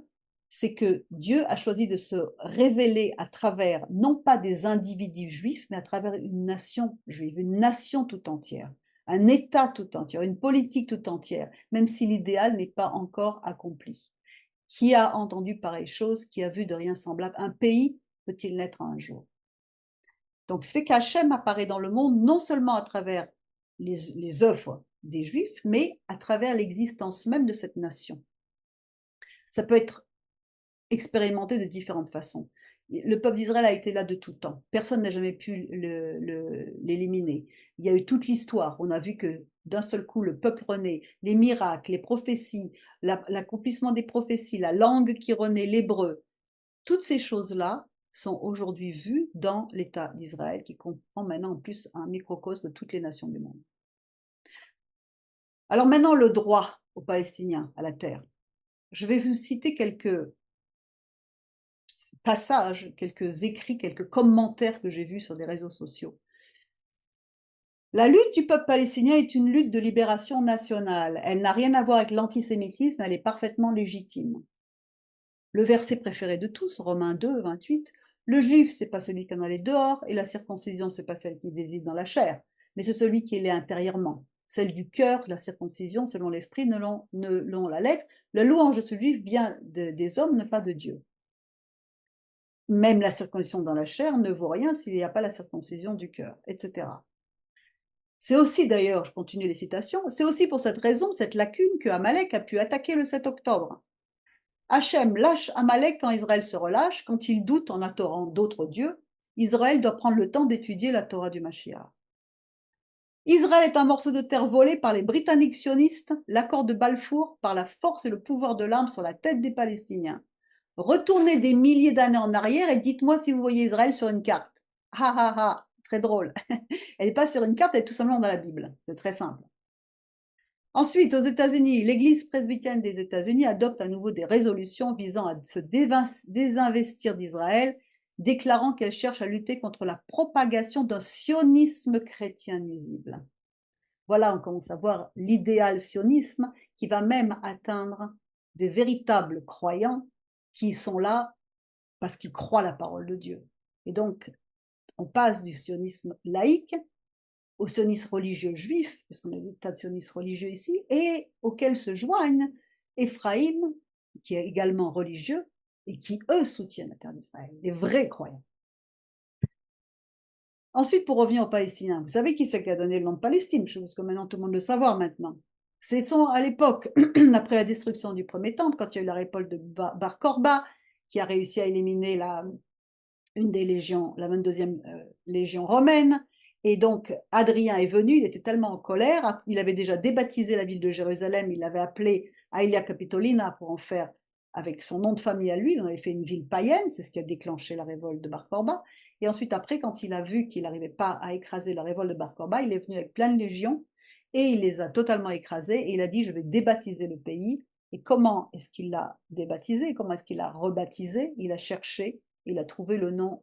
c'est que Dieu a choisi de se révéler à travers, non pas des individus juifs, mais à travers une nation juive, une nation tout entière, un État tout entier, une politique tout entière, même si l'idéal n'est pas encore accompli. Qui a entendu pareille chose, qui a vu de rien semblable? Un pays peut-il naître un jour? Donc, ce fait qu'Hachem apparaît dans le monde non seulement à travers les œuvres des Juifs, mais à travers l'existence même de cette nation. Ça peut être expérimenté de différentes façons. Le peuple d'Israël a été là de tout temps. Personne n'a jamais pu l'éliminer. Il y a eu toute l'histoire. On a vu que d'un seul coup, le peuple renaît, les miracles, les prophéties, l'accomplissement des prophéties, la langue qui renaît, l'hébreu. Toutes ces choses-là sont aujourd'hui vues dans l'État d'Israël, qui comprend maintenant en plus un microcosme de toutes les nations du monde. Alors maintenant, le droit aux Palestiniens à la terre. Je vais vous citer quelques passages, quelques écrits, quelques commentaires que j'ai vus sur des réseaux sociaux. La lutte du peuple palestinien est une lutte de libération nationale. Elle n'a rien à voir avec l'antisémitisme, elle est parfaitement légitime. Le verset préféré de tous, Romains 2, 28, le juif, c'est pas celui qui en allait dehors, et la circoncision, c'est pas celle qui visite dans la chair, mais c'est celui qui l'est intérieurement. Celle du cœur, la circoncision, selon l'esprit, selon la lettre. La louange de ce juif vient des hommes, ne pas de Dieu. Même la circoncision dans la chair ne vaut rien s'il n'y a pas la circoncision du cœur, etc. C'est aussi d'ailleurs, je continue les citations, c'est aussi pour cette raison, cette lacune, que Amalek a pu attaquer le 7 octobre. Hachem lâche Amalek quand Israël se relâche, quand il doute en adorant d'autres dieux. Israël doit prendre le temps d'étudier la Torah du Mashiach. Israël est un morceau de terre volé par les Britanniques sionistes, l'accord de Balfour, par la force et le pouvoir de l'arme sur la tête des Palestiniens. Retournez des milliers d'années en arrière et dites-moi si vous voyez Israël sur une carte. Ha ha ha, très drôle. Elle n'est pas sur une carte, elle est tout simplement dans la Bible. C'est très simple. Ensuite, aux États-Unis, l'Église presbytérienne des États-Unis adopte à nouveau des résolutions visant à se désinvestir d'Israël, déclarant qu'elle cherche à lutter contre la propagation d'un sionisme chrétien nuisible. Voilà, on commence à voir l'idéal sionisme qui va même atteindre des véritables croyants qui sont là parce qu'ils croient la parole de Dieu. Et donc, on passe du sionisme laïque au sionisme religieux juif, puisqu'on a des tas de sionistes religieux ici, et auxquels se joignent Éphraïm, qui est également religieux, et qui, eux, soutiennent la terre d'Israël, les vrais croyants. Ensuite, pour revenir aux Palestiniens, vous savez qui c'est qui a donné le nom de Palestine? Je pense que maintenant tout le monde le savoir maintenant. C'est à l'époque, après la destruction du premier temple, quand il y a eu la révolte de Bar Korba, qui a réussi à éliminer une des légions, la 22e légion romaine. Et donc, Adrien est venu, il était tellement en colère, il avait déjà débaptisé la ville de Jérusalem, il l'avait appelée Aelia Capitolina pour en faire, avec son nom de famille à lui, il en avait fait une ville païenne, c'est ce qui a déclenché la révolte de Bar Korba. Et ensuite, après, quand il a vu qu'il n'arrivait pas à écraser la révolte de Bar Korba, il est venu avec plein de légions, et il les a totalement écrasés, et il a dit, je vais débaptiser le pays. Et comment est-ce qu'il l'a débaptisé? Comment est-ce qu'il l'a rebaptisé? Il a cherché, il a trouvé le nom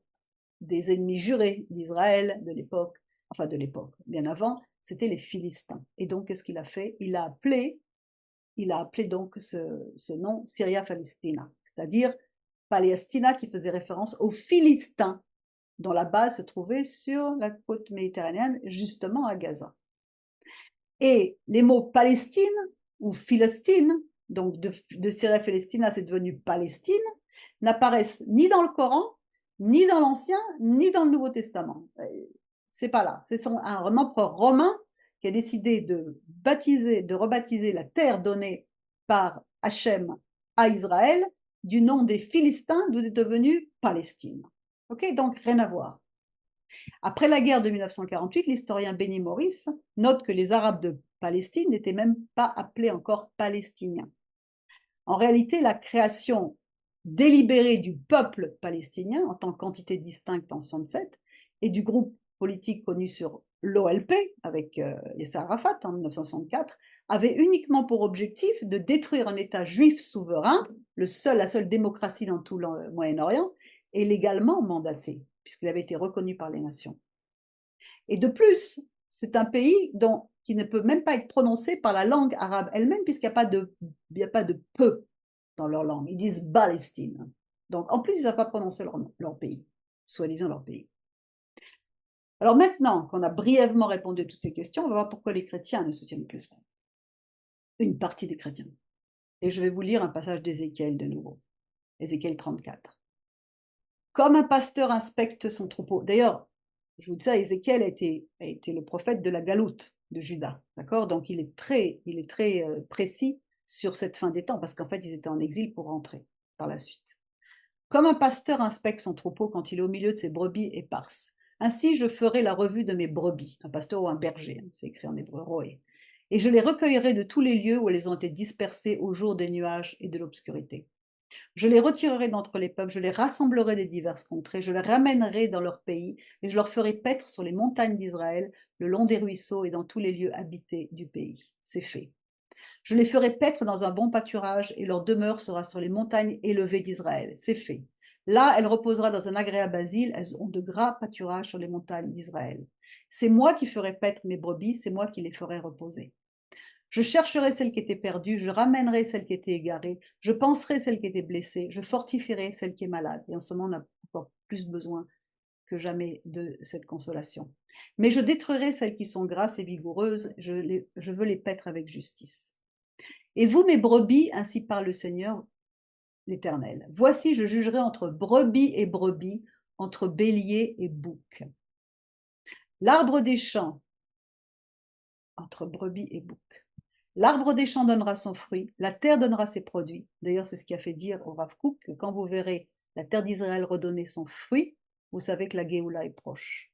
des ennemis jurés d'Israël de l'époque, enfin de l'époque, bien avant, c'était les Philistins. Et donc, qu'est-ce qu'il a fait? Il a appelé donc ce nom Syria Palestina, c'est-à-dire Palestina qui faisait référence aux Philistins dont la base se trouvait sur la côte méditerranéenne, justement à Gaza. Et les mots Palestine ou Philistine, donc de Syrie Phalestina, c'est devenu Palestine, n'apparaissent ni dans le Coran, ni dans l'Ancien, ni dans le Nouveau Testament. C'est pas là. C'est un empereur romain qui a décidé de rebaptiser la terre donnée par Hachem à Israël du nom des Philistins, d'où est devenue Palestine. Ok, donc rien à voir. Après la guerre de 1948, l'historien Benny Morris note que les Arabes de Palestine n'étaient même pas appelés encore Palestiniens. En réalité, la création délibérée du peuple palestinien en tant qu'entité distincte en 1967 et du groupe politique connu sur l'OLP avec Yasser Arafat en 1964 avait uniquement pour objectif de détruire un État juif souverain, la seule démocratie dans tout le Moyen-Orient, et légalement mandaté, puisqu'il avait été reconnu par les nations. Et de plus, c'est un pays qui ne peut même pas être prononcé par la langue arabe elle-même, puisqu'il n'y a pas de peu dans leur langue. Ils disent Palestine. Donc, en plus, ils ne savent pas prononcer leur pays, soi-disant leur pays. Alors maintenant qu'on a brièvement répondu à toutes ces questions, on va voir pourquoi les chrétiens ne soutiennent plus ça. Une partie des chrétiens. Et je vais vous lire un passage d'Ézéchiel de nouveau. Ézéchiel 34. Comme un pasteur inspecte son troupeau. D'ailleurs, je vous dis ça, Ézéchiel a été le prophète de la galoute de Juda. D'accord? Donc il est très précis sur cette fin des temps, parce qu'en fait, ils étaient en exil pour rentrer par la suite. Comme un pasteur inspecte son troupeau quand il est au milieu de ses brebis éparses. Ainsi, je ferai la revue de mes brebis. Un pasteur ou un berger, c'est écrit en hébreu, roé. Et je les recueillerai de tous les lieux où elles ont été dispersées au jour des nuages et de l'obscurité. Je les retirerai d'entre les peuples, je les rassemblerai des diverses contrées, je les ramènerai dans leur pays, et je leur ferai paître sur les montagnes d'Israël, le long des ruisseaux et dans tous les lieux habités du pays. C'est fait. Je les ferai paître dans un bon pâturage, et leur demeure sera sur les montagnes élevées d'Israël. C'est fait. Là, elle reposera dans un agréable asile, elles ont de gras pâturages sur les montagnes d'Israël. C'est moi qui ferai paître mes brebis, c'est moi qui les ferai reposer. Je chercherai celle qui était perdue, je ramènerai celle qui était égarée, je penserai celle qui était blessée, je fortifierai celle qui est malade. Et en ce moment, on a encore plus besoin que jamais de cette consolation. Mais je détruirai celles qui sont grasses et vigoureuses, je veux les paître avec justice. Et vous, mes brebis, ainsi parle le Seigneur l'Éternel. Voici, je jugerai entre brebis et brebis, entre bélier et bouc. L'arbre des champs, entre brebis et bouc. L'arbre des champs donnera son fruit, la terre donnera ses produits. D'ailleurs, c'est ce qui a fait dire au Rav Kook que quand vous verrez la terre d'Israël redonner son fruit, vous savez que la Géoula est proche.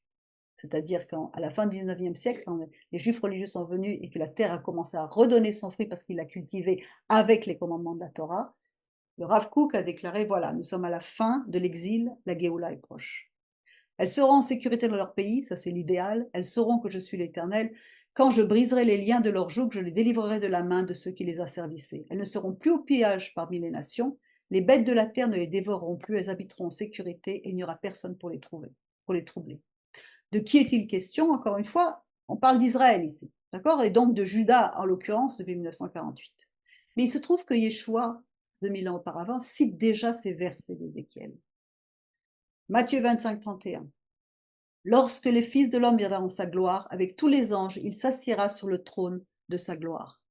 C'est-à-dire qu'à la fin du 19e siècle, quand les juifs religieux sont venus et que la terre a commencé à redonner son fruit parce qu'il l'a cultivé avec les commandements de la Torah, le Rav Kook a déclaré, voilà, nous sommes à la fin de l'exil, la Géoula est proche. Elles seront en sécurité dans leur pays, ça c'est l'idéal, elles sauront que je suis l'Éternel. Quand je briserai les liens de leur joug, je les délivrerai de la main de ceux qui les asservissaient. Elles ne seront plus au pillage parmi les nations, les bêtes de la terre ne les dévoreront plus, elles habiteront en sécurité et il n'y aura personne pour les troubler. De qui est-il question? Encore une fois, on parle d'Israël ici, d'accord? Et donc de Juda en l'occurrence depuis 1948. Mais il se trouve que Yeshua, 2000 ans auparavant, cite déjà ces versets d'Ézéchiel. Matthieu 25, 31. Lorsque le Fils de l'homme viendra en sa gloire, avec tous les anges, il s'assiera sur le trône de sa gloire.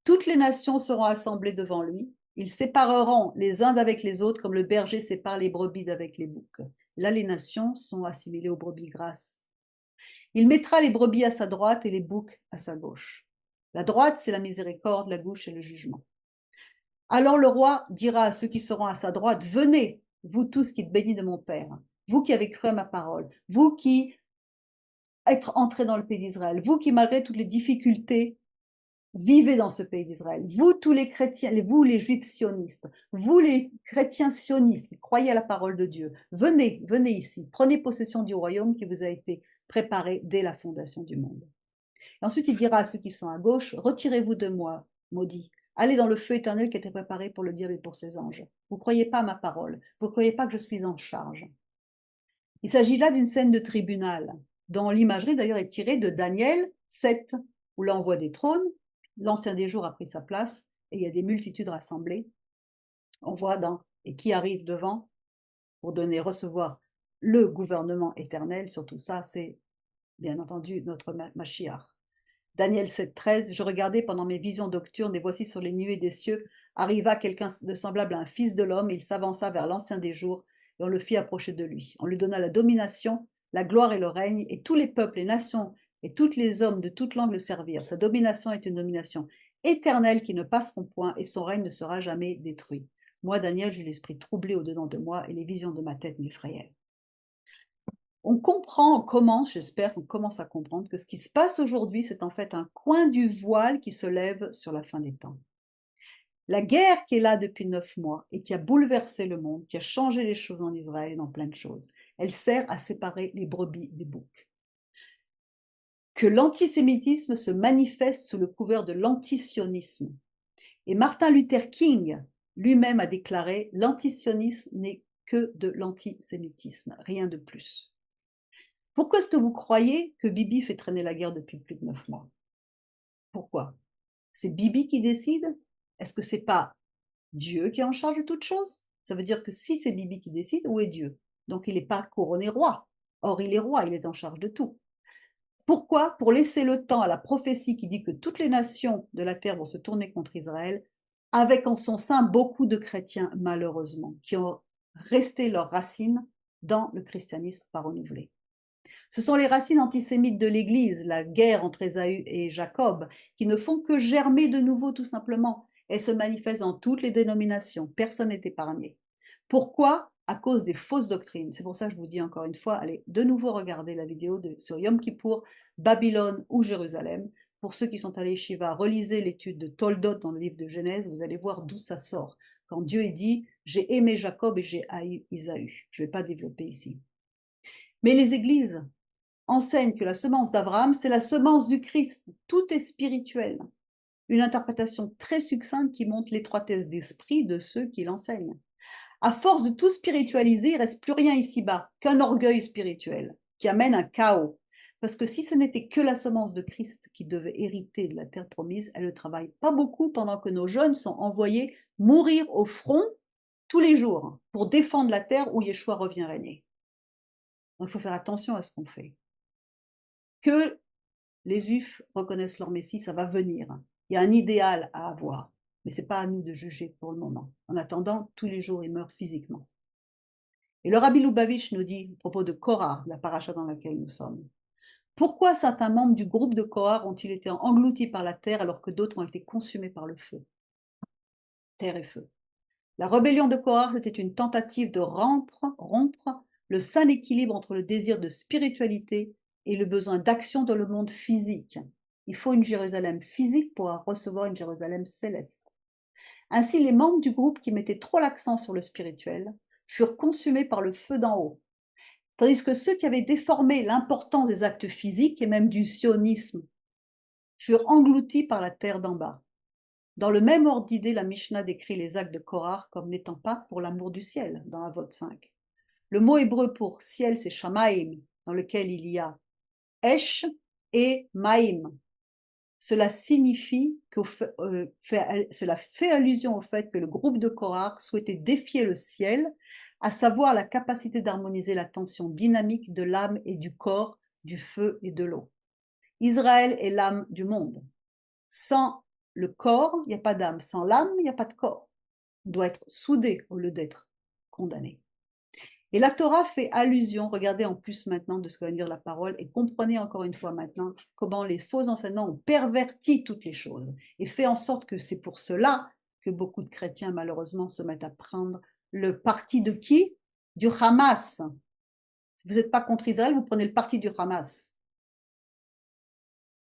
Toutes les nations seront assemblées devant lui. Ils sépareront les uns d'avec les autres, comme le berger sépare les brebis d'avec les boucs. Là, les nations sont assimilées aux brebis grasses. Il mettra les brebis à sa droite et les boucs à sa gauche. La droite, c'est la miséricorde, la gauche, c'est le jugement. Alors le roi dira à ceux qui seront à sa droite, venez, vous tous qui êtes bénis de mon Père, vous qui avez cru à ma parole, vous qui êtes entrés dans le pays d'Israël, vous qui, malgré toutes les difficultés, vivez dans ce pays d'Israël, vous tous les chrétiens, vous les juifs sionistes, vous les chrétiens sionistes qui croyez à la parole de Dieu, venez ici, prenez possession du royaume qui vous a été préparé dès la fondation du monde. Et ensuite il dira à ceux qui sont à gauche, retirez-vous de moi, maudits, allez dans le feu éternel qui a été préparé pour le diable et pour ses anges. Vous ne croyez pas à ma parole, vous ne croyez pas que je suis en charge. Il s'agit là d'une scène de tribunal, dont l'imagerie d'ailleurs est tirée de Daniel 7, où là on voit des trônes, l'ancien des jours a pris sa place, et il y a des multitudes rassemblées. On voit et qui arrive devant pour recevoir le gouvernement éternel sur tout ça, c'est bien entendu notre Mashiach. Daniel 7,13, je regardais pendant mes visions nocturnes, et voici sur les nuées des cieux arriva quelqu'un de semblable à un fils de l'homme, il s'avança vers l'ancien des jours, et on le fit approcher de lui. On lui donna la domination, la gloire et le règne, et tous les peuples, les nations, et tous les hommes de toute langue le servirent. Sa domination est une domination éternelle qui ne passeront point, et son règne ne sera jamais détruit. Moi, Daniel, j'eus l'esprit troublé au-dedans de moi, et les visions de ma tête m'effrayaient. On comprend, j'espère qu'on commence à comprendre que ce qui se passe aujourd'hui, c'est en fait un coin du voile qui se lève sur la fin des temps. La guerre qui est là depuis 9 mois et qui a bouleversé le monde, qui a changé les choses en Israël et dans plein de choses, elle sert à séparer les brebis des boucs. Que l'antisémitisme se manifeste sous le couvert de l'antisionisme. Et Martin Luther King lui-même a déclaré: l'antisionisme n'est que de l'antisémitisme, rien de plus. Pourquoi est-ce que vous croyez que Bibi fait traîner la guerre depuis plus de 9 mois? Pourquoi? C'est Bibi qui décide? Est-ce que c'est pas Dieu qui est en charge de toute chose? Ça veut dire que si c'est Bibi qui décide, où est Dieu? Donc il n'est pas couronné roi. Or il est roi, il est en charge de tout. Pourquoi? Pour laisser le temps à la prophétie qui dit que toutes les nations de la terre vont se tourner contre Israël, avec en son sein beaucoup de chrétiens, malheureusement, qui ont resté leurs racines dans le christianisme pas renouvelé. Ce sont les racines antisémites de l'Église, la guerre entre Ésaü et Jacob, qui ne font que germer de nouveau tout simplement. Elles se manifestent dans toutes les dénominations, personne n'est épargné. Pourquoi? À cause des fausses doctrines. C'est pour ça que je vous dis encore une fois, allez de nouveau regarder la vidéo sur Yom Kippour, Babylone ou Jérusalem. Pour ceux qui sont allés Shiva, relisez l'étude de Toldot dans le livre de Genèse, vous allez voir d'où ça sort. Quand Dieu dit « j'ai aimé Jacob et j'ai haï Isaü ». Je ne vais pas développer ici. Mais les églises enseignent que la semence d'Abraham, c'est la semence du Christ. Tout est spirituel. Une interprétation très succincte qui montre l'étroitesse d'esprit de ceux qui l'enseignent. À force de tout spiritualiser, il ne reste plus rien ici-bas qu'un orgueil spirituel qui amène un chaos. Parce que si ce n'était que la semence de Christ qui devait hériter de la terre promise, elle ne travaille pas beaucoup pendant que nos jeunes sont envoyés mourir au front tous les jours pour défendre la terre où Yeshua revient régner. Donc il faut faire attention à ce qu'on fait. Que les Juifs reconnaissent leur Messie, ça va venir. Il y a un idéal à avoir, mais ce n'est pas à nous de juger pour le moment. En attendant, tous les jours, ils meurent physiquement. Et le Rabbi Lubavitch nous dit, à propos de Korah, la paracha dans laquelle nous sommes, pourquoi certains membres du groupe de Korah ont-ils été engloutis par la terre alors que d'autres ont été consumés par le feu? Terre et feu. La rébellion de Korah, c'était une tentative de rompre le sain équilibre entre le désir de spiritualité et le besoin d'action dans le monde physique. Il faut une Jérusalem physique pour recevoir une Jérusalem céleste. Ainsi, les membres du groupe qui mettaient trop l'accent sur le spirituel furent consumés par le feu d'en haut, tandis que ceux qui avaient déformé l'importance des actes physiques et même du sionisme furent engloutis par la terre d'en bas. Dans le même ordre d'idée, la Mishnah décrit les actes de Korah comme n'étant pas pour l'amour du ciel, dans Avot 5. Le mot hébreu pour ciel, c'est shamaim, dans lequel il y a esh et maim. Cela signifie cela fait allusion au fait que le groupe de Korah souhaitait défier le ciel, à savoir la capacité d'harmoniser la tension dynamique de l'âme et du corps, du feu et de l'eau. Israël est l'âme du monde. Sans le corps, il n'y a pas d'âme. Sans l'âme, il n'y a pas de corps. On doit être soudé au lieu d'être condamné. Et la Torah fait allusion, regardez en plus maintenant de ce que va dire la parole, et comprenez encore une fois maintenant comment les faux enseignants ont perverti toutes les choses, et fait en sorte que c'est pour cela que beaucoup de chrétiens malheureusement se mettent à prendre le parti de qui? Du Hamas. Si vous n'êtes pas contre Israël, vous prenez le parti du Hamas.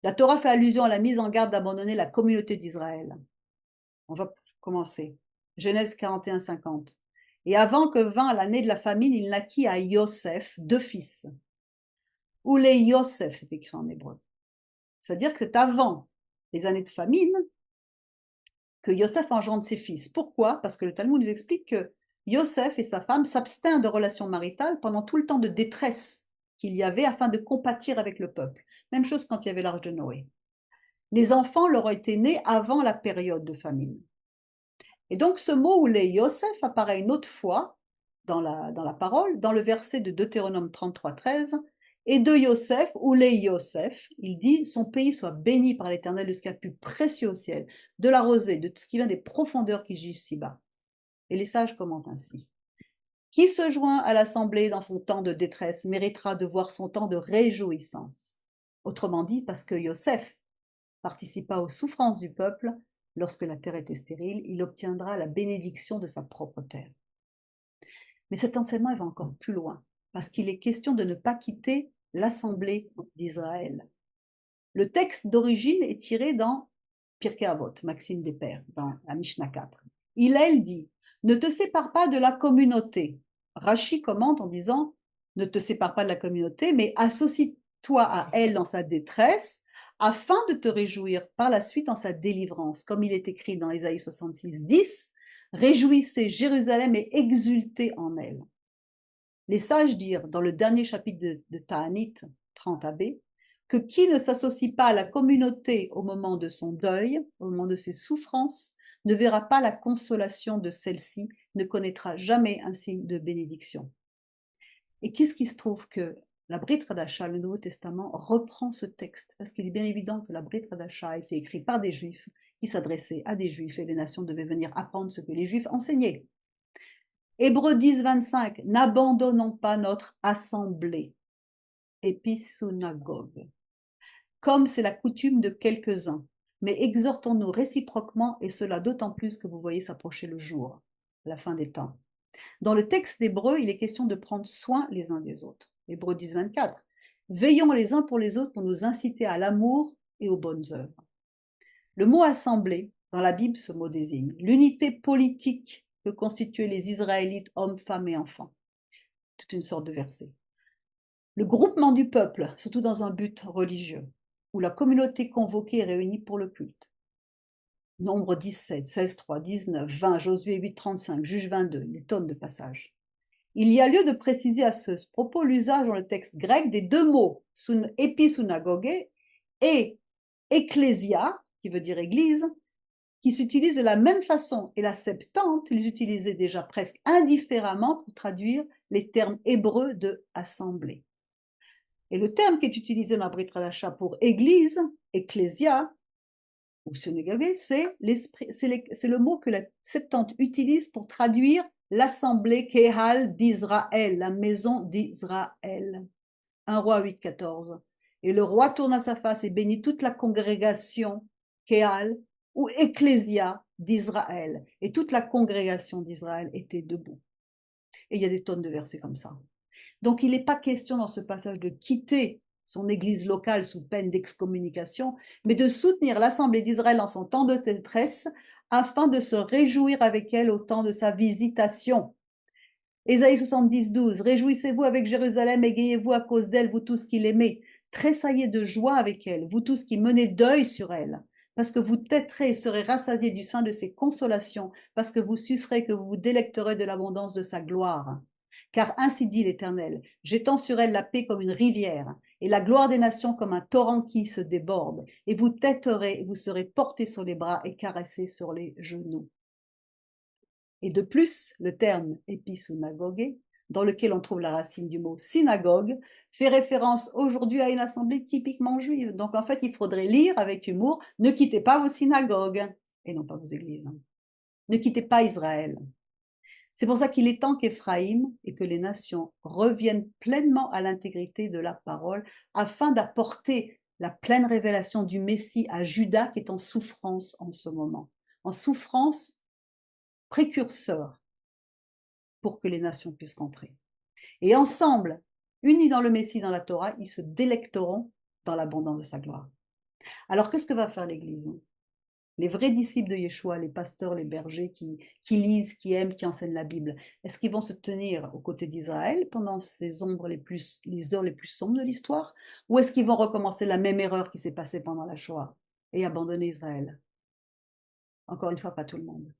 La Torah fait allusion à la mise en garde d'abandonner la communauté d'Israël. On va commencer. Genèse 41, 50. Et avant que vint l'année de la famine, il naquit à Yosef 2 fils. Ou les Yosef, c'est écrit en hébreu. C'est-à-dire que c'est avant les années de famine que Yosef engendre ses fils. Pourquoi? Parce que le Talmud nous explique que Yosef et sa femme s'abstinrent de relations maritales pendant tout le temps de détresse qu'il y avait afin de compatir avec le peuple. Même chose quand il y avait l'arche de Noé. Les enfants leur ont été nés avant la période de famine. Et donc ce mot ou les Yosef apparaît une autre fois dans la parole, dans le verset de Deutéronome 33:13, et de Yosef, ou les Yosef, il dit, son pays soit béni par l'Éternel de ce qu'il y a de plus précieux au ciel, de la rosée, de tout ce qui vient des profondeurs qui gisent si bas. Et les sages commentent ainsi. Qui se joint à l'assemblée dans son temps de détresse méritera de voir son temps de réjouissance. Autrement dit, parce que Yosef participa aux souffrances du peuple, lorsque la terre était stérile, il obtiendra la bénédiction de sa propre terre. Mais cet enseignement va encore plus loin, parce qu'il est question de ne pas quitter l'assemblée d'Israël. Le texte d'origine est tiré dans Pirkei Avot, Maxime des Pères, dans la Mishnah 4. Hillel dit « Ne te sépare pas de la communauté ». Rashi commente en disant « Ne te sépare pas de la communauté, mais associe-toi à elle dans sa détresse, afin de te réjouir par la suite dans sa délivrance. » Comme il est écrit dans Ésaïe 66, 10, « Réjouissez Jérusalem et exultez en elle ». Les sages dirent dans le dernier chapitre de Ta'anit 30b que qui ne s'associe pas à la communauté au moment de son deuil, au moment de ses souffrances, ne verra pas la consolation de celle-ci, ne connaîtra jamais un signe de bénédiction. Et qu'est-ce qui se trouve que la Brit Hadasha, le Nouveau Testament, reprend ce texte, parce qu'il est bien évident que la Brit Hadasha a été écrite par des Juifs qui s'adressaient à des Juifs et les nations devaient venir apprendre ce que les Juifs enseignaient. Hébreux 10, 25, n'abandonnons pas notre assemblée, épisynagogue, comme c'est la coutume de quelques-uns, mais exhortons-nous réciproquement, et cela d'autant plus que vous voyez s'approcher le jour, la fin des temps. Dans le texte d'Hébreux, il est question de prendre soin les uns des autres. Hébreux 10, 24, veillons les uns pour les autres pour nous inciter à l'amour et aux bonnes œuvres. Le mot assemblée, dans la Bible, ce mot désigne l'unité politique que constituaient les Israélites, hommes, femmes et enfants. Toute une sorte de verset. Le groupement du peuple, surtout dans un but religieux, où la communauté convoquée est réunie pour le culte. Nombre 17, 16, 3, 19, 20, Josué 8, 35, Juge 22, des tonnes de passages. Il y a lieu de préciser à ce propos l'usage dans le texte grec des deux mots, épisynagogue et ecclésia, qui veut dire église, qui s'utilisent de la même façon, et la Septante les utilisait déjà presque indifféremment pour traduire les termes hébreux de assemblée. Et le terme qui est utilisé dans la Brit Hadasha pour église, ecclésia, ou synagogue, c'est le mot que la Septante utilise pour traduire l'assemblée Kehal d'Israël, la maison d'Israël. 1 Roi 8, 14. Et le roi tourna sa face et bénit toute la congrégation Kehal, ou Ecclésia d'Israël. Et toute la congrégation d'Israël était debout. Et il y a des tonnes de versets comme ça. Donc il n'est pas question dans ce passage de quitter son église locale sous peine d'excommunication, mais de soutenir l'Assemblée d'Israël en son temps de détresse, afin de se réjouir avec elle au temps de sa visitation. Ésaïe 70, 12, réjouissez-vous avec Jérusalem, égayez-vous à cause d'elle, vous tous qui l'aimez. Tressaillez de joie avec elle, vous tous qui menez deuil sur elle, parce que vous têterez et serez rassasiés du sein de ses consolations, parce que vous sucerez, que vous vous délecterez de l'abondance de sa gloire. Car ainsi dit l'Éternel, j'étends sur elle la paix comme une rivière, et la gloire des nations comme un torrent qui se déborde, et vous têterez, et vous serez portés sur les bras et caressés sur les genoux. Et de plus, le terme épisynagogue, dans lequel on trouve la racine du mot synagogue, fait référence aujourd'hui à une assemblée typiquement juive. Donc en fait, il faudrait lire avec humour, ne quittez pas vos synagogues, et non pas vos églises. Ne quittez pas Israël. C'est pour ça qu'il est temps qu'Éphraïm et que les nations reviennent pleinement à l'intégrité de la parole, afin d'apporter la pleine révélation du Messie à Juda qui est en souffrance en ce moment. En souffrance précurseur pour que les nations puissent rentrer. Et ensemble, unis dans le Messie, dans la Torah, ils se délecteront dans l'abondance de sa gloire. Alors qu'est-ce que va faire l'Église? Les vrais disciples de Yeshua, les pasteurs, les bergers qui lisent, qui aiment, qui enseignent la Bible, est-ce qu'ils vont se tenir aux côtés d'Israël pendant les heures les plus sombres de l'histoire? Ou est-ce qu'ils vont recommencer la même erreur qui s'est passée pendant la Shoah et abandonner Israël? Encore une fois, pas tout le monde.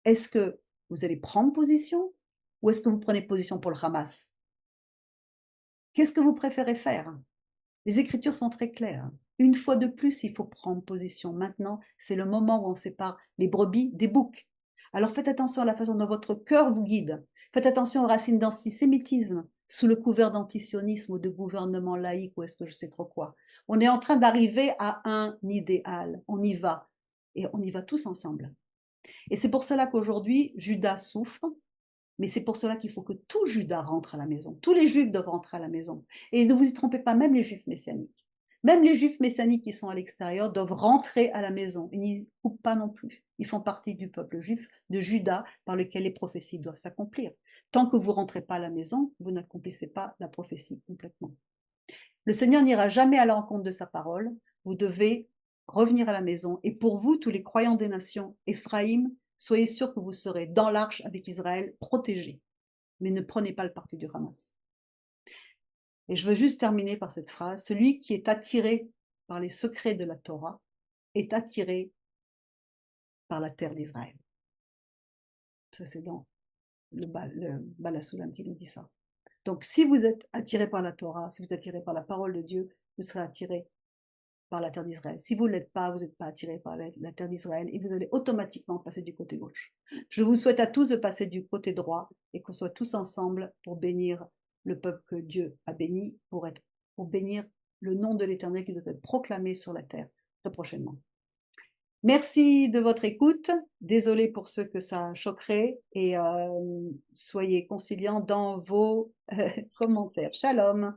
Est-ce que vous allez prendre position ou est-ce que vous prenez position pour le Hamas? Qu'est-ce que vous préférez faire? Les Écritures sont très claires. Une fois de plus, il faut prendre position. Maintenant, c'est le moment où on sépare les brebis des boucs. Alors faites attention à la façon dont votre cœur vous guide. Faites attention aux racines d'antisémitisme sous le couvert d'antisionisme ou de gouvernement laïque ou est-ce que je sais trop quoi. On est en train d'arriver à un idéal. On y va. Et on y va tous ensemble. Et c'est pour cela qu'aujourd'hui, Judas souffre, mais c'est pour cela qu'il faut que tout Judas rentre à la maison. Tous les Juifs doivent rentrer à la maison. Et ne vous y trompez pas, même les Juifs messianiques. Même les Juifs messianiques qui sont à l'extérieur doivent rentrer à la maison. Ils n'y coupent pas non plus. Ils font partie du peuple juif de Juda par lequel les prophéties doivent s'accomplir. Tant que vous ne rentrez pas à la maison, vous n'accomplissez pas la prophétie complètement. Le Seigneur n'ira jamais à l'encontre de sa parole. Vous devez revenir à la maison. Et pour vous, tous les croyants des nations, Éphraïm, soyez sûrs que vous serez dans l'arche avec Israël, protégés. Mais ne prenez pas le parti du Hamas. Et je veux juste terminer par cette phrase. Celui qui est attiré par les secrets de la Torah est attiré par la terre d'Israël. Ça, c'est dans le Bal HaSulam qui nous dit ça. Donc, si vous êtes attiré par la Torah, si vous êtes attiré par la parole de Dieu, vous serez attiré par la terre d'Israël. Si vous ne l'êtes pas, vous n'êtes pas attiré par la terre d'Israël et vous allez automatiquement passer du côté gauche. Je vous souhaite à tous de passer du côté droit et qu'on soit tous ensemble pour bénir le peuple que Dieu a béni, pour bénir le nom de l'Éternel qui doit être proclamé sur la terre très prochainement. Merci de votre écoute. Désolée pour ceux que ça choquerait et soyez conciliants dans vos commentaires. Shalom.